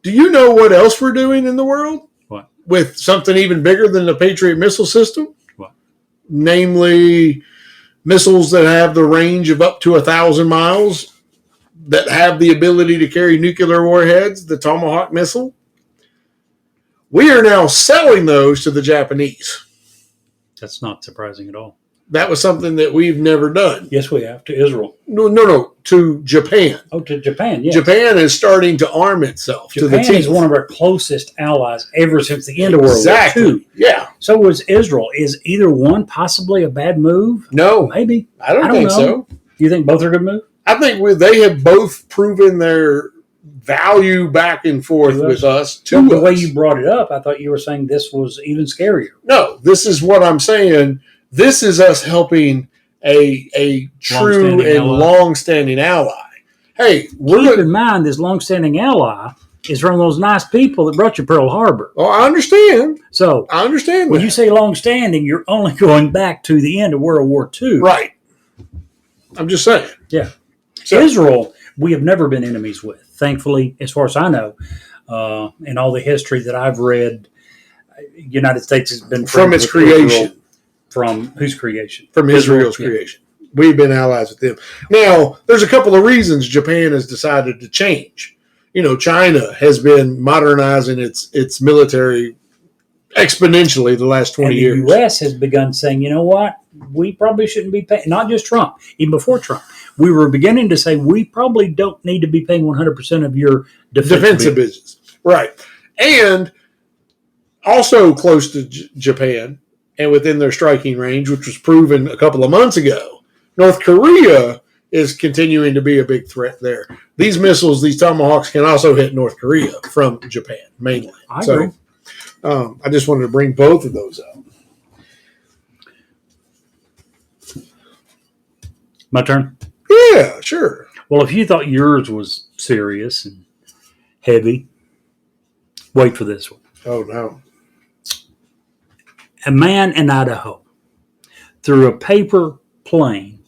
Do you know what else we're doing in the world? What? With something even bigger than the Patriot missile system? What? Namely, missiles that have the range of up to 1,000 miles, that have the ability to carry nuclear warheads, the Tomahawk missile. We are now selling those to the Japanese. That's not surprising at all. That was something that we've never done. Yes, we have. To Israel. No. To Japan. Oh, to Japan, yes. Japan is starting to arm itself to the teeth. Japan is one of our closest allies ever since the end of World War II. Yeah. So was Israel. Is either one possibly a bad move? No. Maybe. I don't think know. so. You think both are good moves? I think they have both proven their value back and forth with us. The way you brought it up, I thought you were saying this was even scarier. No, this is what I'm saying. This is us helping a true and long-standing ally. Hey, keep in mind this long-standing ally is from those nice people that brought you Pearl Harbor. Oh, I understand. So I understand when you say long-standing, you're only going back to the end of World War II. Right. I'm just saying. Yeah. So Israel, we have never been enemies with. Thankfully, as far as I know, in all the history that I've read, United States has been from its creation. Israel. From whose creation? From Israel's creation. We've been allies with them. Now, there's a couple of reasons Japan has decided to change. China has been modernizing its military exponentially the last 20 years. The U.S. has begun saying, you know what? We probably shouldn't be paying, not just Trump, even before Trump. We were beginning to say we probably don't need to be paying 100% of your defensive business. Right. And also close to Japan and within their striking range, which was proven a couple of months ago, North Korea is continuing to be a big threat there. These missiles, these Tomahawks, can also hit North Korea from Japan, mainly. I agree. I just wanted to bring both of those up. My turn? Yeah, sure. Well, if you thought yours was serious and heavy, wait for this one. Oh, no. A man in Idaho threw a paper plane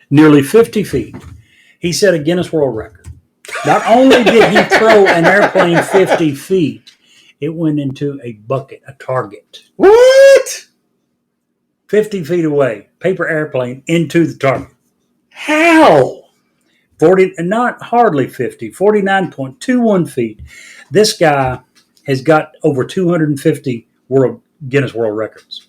nearly 50 feet. He set a Guinness World Record. Not only did he throw an airplane 50 feet, it went into a bucket, a target. What? 50 feet away, paper airplane into the target. How? 40, not hardly 50, 49.21 feet. This guy has got over 250 Guinness World Records.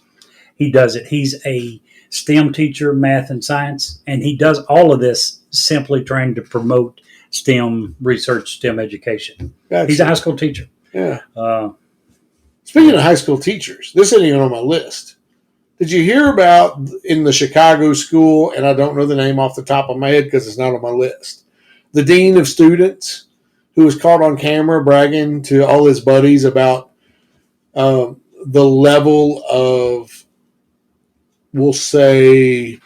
He does it. He's a STEM teacher, math and science, and he does all of this simply trying to promote STEM research, STEM education. Gotcha. He's a high school teacher. Yeah. Speaking of high school teachers, this isn't even on my list. Did you hear about in the Chicago school, and I don't know the name off the top of my head because it's not on my list, the dean of students who was caught on camera bragging to all his buddies about the level of, we'll say,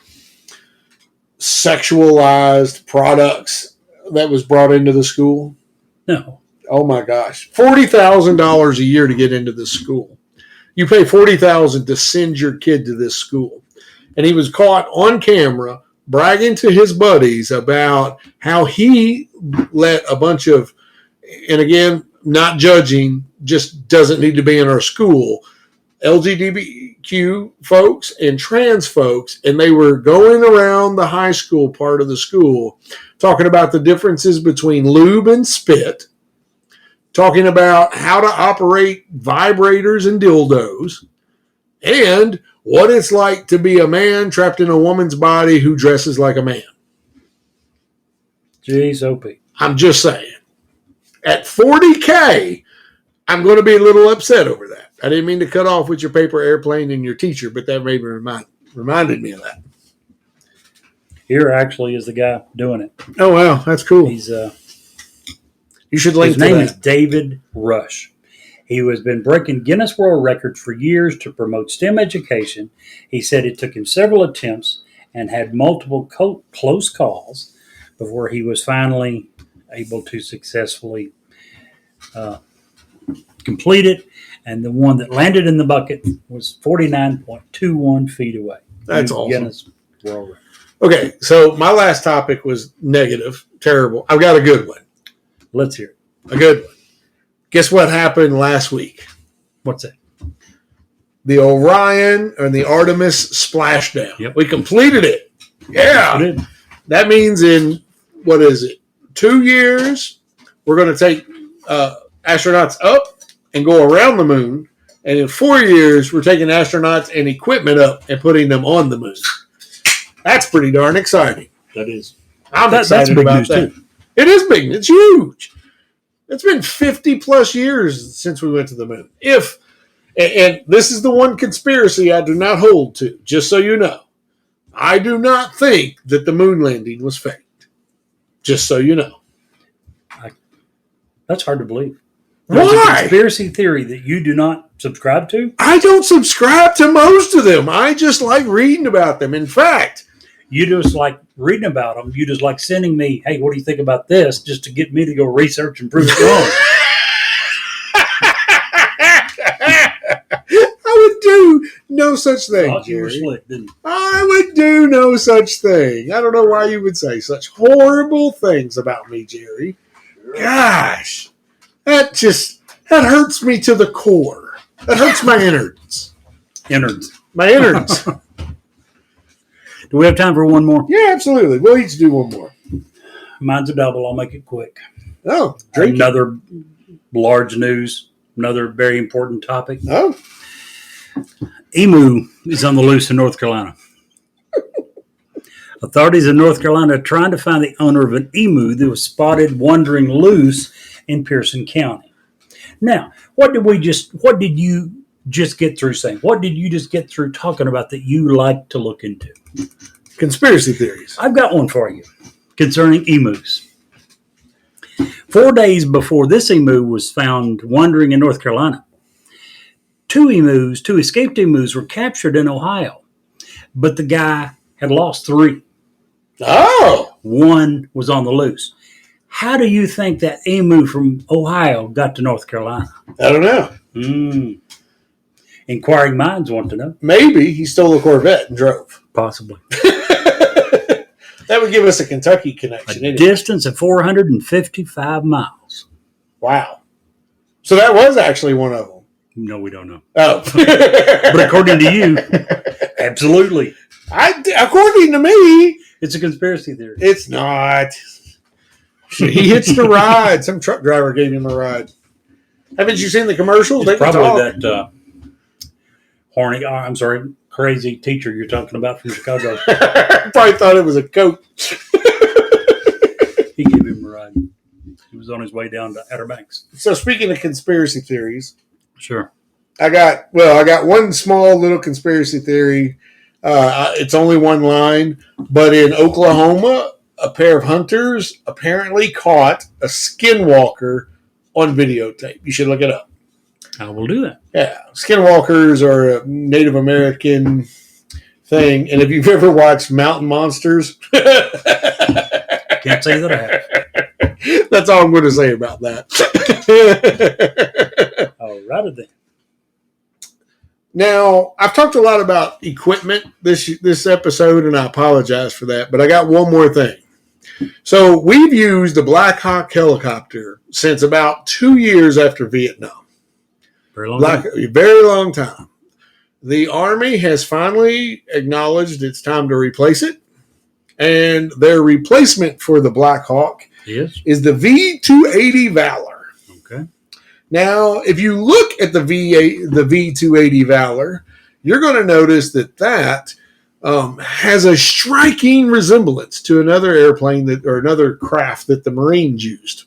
sexualized products that was brought into the school? No. Oh my gosh. $40,000 a year to get into this school. You pay $40,000 to send your kid to this school. And he was caught on camera bragging to his buddies about how he let a bunch of, and again, not judging, just doesn't need to be in our school, LGBTQ folks and trans folks, and they were going around the high school part of the school talking about the differences between lube and spit, talking about how to operate vibrators and dildos, and what it's like to be a man trapped in a woman's body who dresses like a man. Jeez, OP. I'm just saying. At $40K, I'm going to be a little upset over that. I didn't mean to cut off with your paper airplane and your teacher, but that maybe reminded me of that. Here actually is the guy doing it. Oh, wow. That's cool. He's you should link his name is David Rush. He has been breaking Guinness World Records for years to promote STEM education. He said it took him several attempts, and had multiple close calls before he was finally able to successfully complete it. And the one that landed in the bucket was 49.21 feet away. That's awesome. Guinness World Record. Okay, so my last topic was negative, terrible. I've got a good one. Let's hear it. A good one. Guess what happened last week? What's that? The Orion and the Artemis splashdown. Yep. We completed it. Yeah. That means in, 2 years, we're going to take astronauts up and go around the moon. And in 4 years, we're taking astronauts and equipment up and putting them on the moon. That's pretty darn exciting. That is. I'm excited about that. Too. It is big. It's huge. It's been 50 plus years since we went to the moon. And this is the one conspiracy I do not hold to, just so you know. I do not think that the moon landing was faked. Just so you know. That's hard to believe. Why? There's a conspiracy theory that you do not subscribe to? I don't subscribe to most of them. I just like reading about them. In fact, you just like reading about them. You just like sending me, hey, what do you think about this? Just to get me to go research and prove it wrong. I would do no such thing. Thought you were slick, didn't you? I would do no such thing. I don't know why you would say such horrible things about me, Jerry. Gosh, that hurts me to the core. That hurts my innards. My innards. Do we have time for one more? Yeah, absolutely. We'll each do one more. Mine's a double. I'll make it quick. Oh, another large news. Another very important topic. Oh. Emu is on the loose in North Carolina. Authorities in North Carolina are trying to find the owner of an emu that was spotted wandering loose in Pearson County. Now, what did you just get through saying? What did you just get through talking about that you like to look into? Conspiracy theories. I've got one for you concerning emus. 4 days before this emu was found wandering in North Carolina, two escaped emus were captured in Ohio, but the guy had lost 3. Oh! One was on the loose. How do you think that emu from Ohio got to North Carolina? I don't know. Inquiring minds want to know. Maybe he stole a Corvette and drove. Possibly. That would give us a Kentucky connection. A distance of 455 miles. Wow. So that was actually one of them. No, we don't know. Oh. But according to you, absolutely. According to me. It's a conspiracy theory. It's not. He hitched a ride. Some truck driver gave him a ride. Haven't you seen the commercials? It's probably that crazy teacher you're talking about from Chicago. Probably thought it was a coach. He gave him a ride. He was on his way down to Outer Banks. So speaking of conspiracy theories. Sure. I got one small little conspiracy theory. It's only one line, but in Oklahoma, a pair of hunters apparently caught a skinwalker on videotape. You should look it up. I will do that. Yeah. Skinwalkers are a Native American thing. And if you've ever watched Mountain Monsters, can't say that I have. That's all I'm going to say about that. All righty then. Now, I've talked a lot about equipment this episode, and I apologize for that, but I got one more thing. So we've used the Black Hawk helicopter since about 2 years after Vietnam. Very long time. Very long time. The Army has finally acknowledged it's time to replace it, and their replacement for the Black Hawk is the V-280 Valor. Okay. Now, if you look at the V-280 Valor, you're going to notice that has a striking resemblance to another airplane or another craft that the Marines used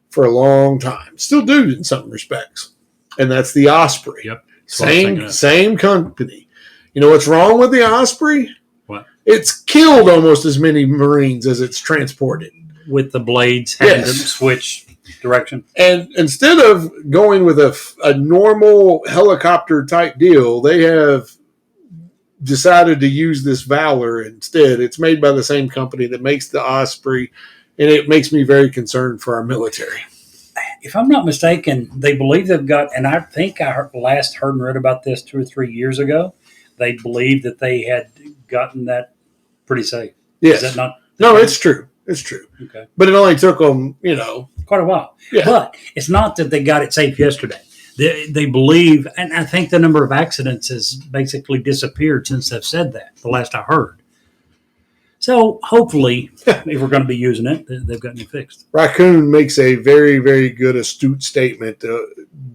for a long time. Still do in some respects. And that's the Osprey. Yep. Same company. You know what's wrong with the Osprey? What? It's killed almost as many Marines as it's transported. With the blades having to switch direction. And instead of going with a normal helicopter type deal, they have decided to use this Valor instead. It's made by the same company that makes the Osprey, and it makes me very concerned for our military. If I'm not mistaken, they believe they've got, and I think I last heard and read about this 2 or 3 years ago. They believe that they had gotten that pretty safe. Yes. Is that not? No, it's true. It's true. Okay. But it only took them, quite a while. Yeah. But it's not that they got it safe yesterday. They believe, and I think the number of accidents has basically disappeared since they've said that, the last I heard. So hopefully, if we're going to be using it, they've gotten it fixed. Raccoon makes a very, very good, astute statement,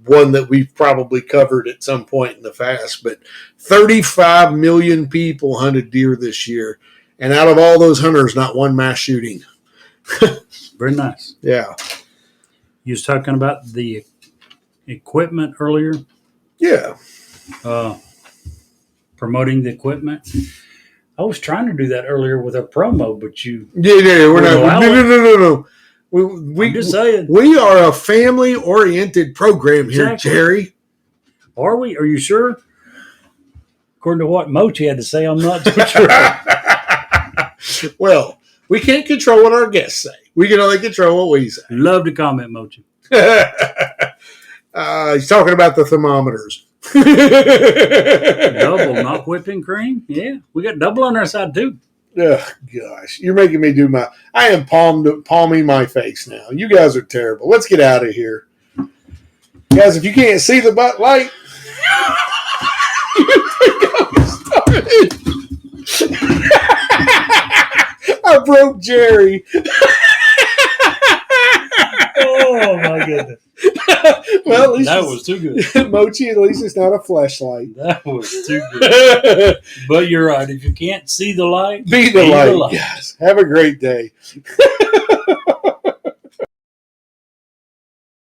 one that we've probably covered at some point in the past. But 35 million people hunted deer this year, and out of all those hunters, not one mass shooting. Very nice. Yeah. You was talking about the equipment earlier? Yeah. Promoting the equipment. I was trying to do that earlier with a promo, but you... Yeah, we're not... No. I'm just saying. We are a family-oriented program here, exactly. Jerry. Are we? Are you sure? According to what Mochi had to say, I'm not too sure. Well, we can't control what our guests say. We can only control what we say. Love to comment, Mochi. He's talking about the thermometers. Double, not whipping cream? Yeah, we got double on our side, too. Oh, gosh. You're making me do I am palming my face now. You guys are terrible. Let's get out of here. Guys, if you can't see the butt light, you think I'm started. I broke Jerry. Oh, my goodness. Well, at least that was too good. Mochi, at least it's not a flashlight. That was too good. But you're right. If you can't see the light, be the light. Yes. Have a great day.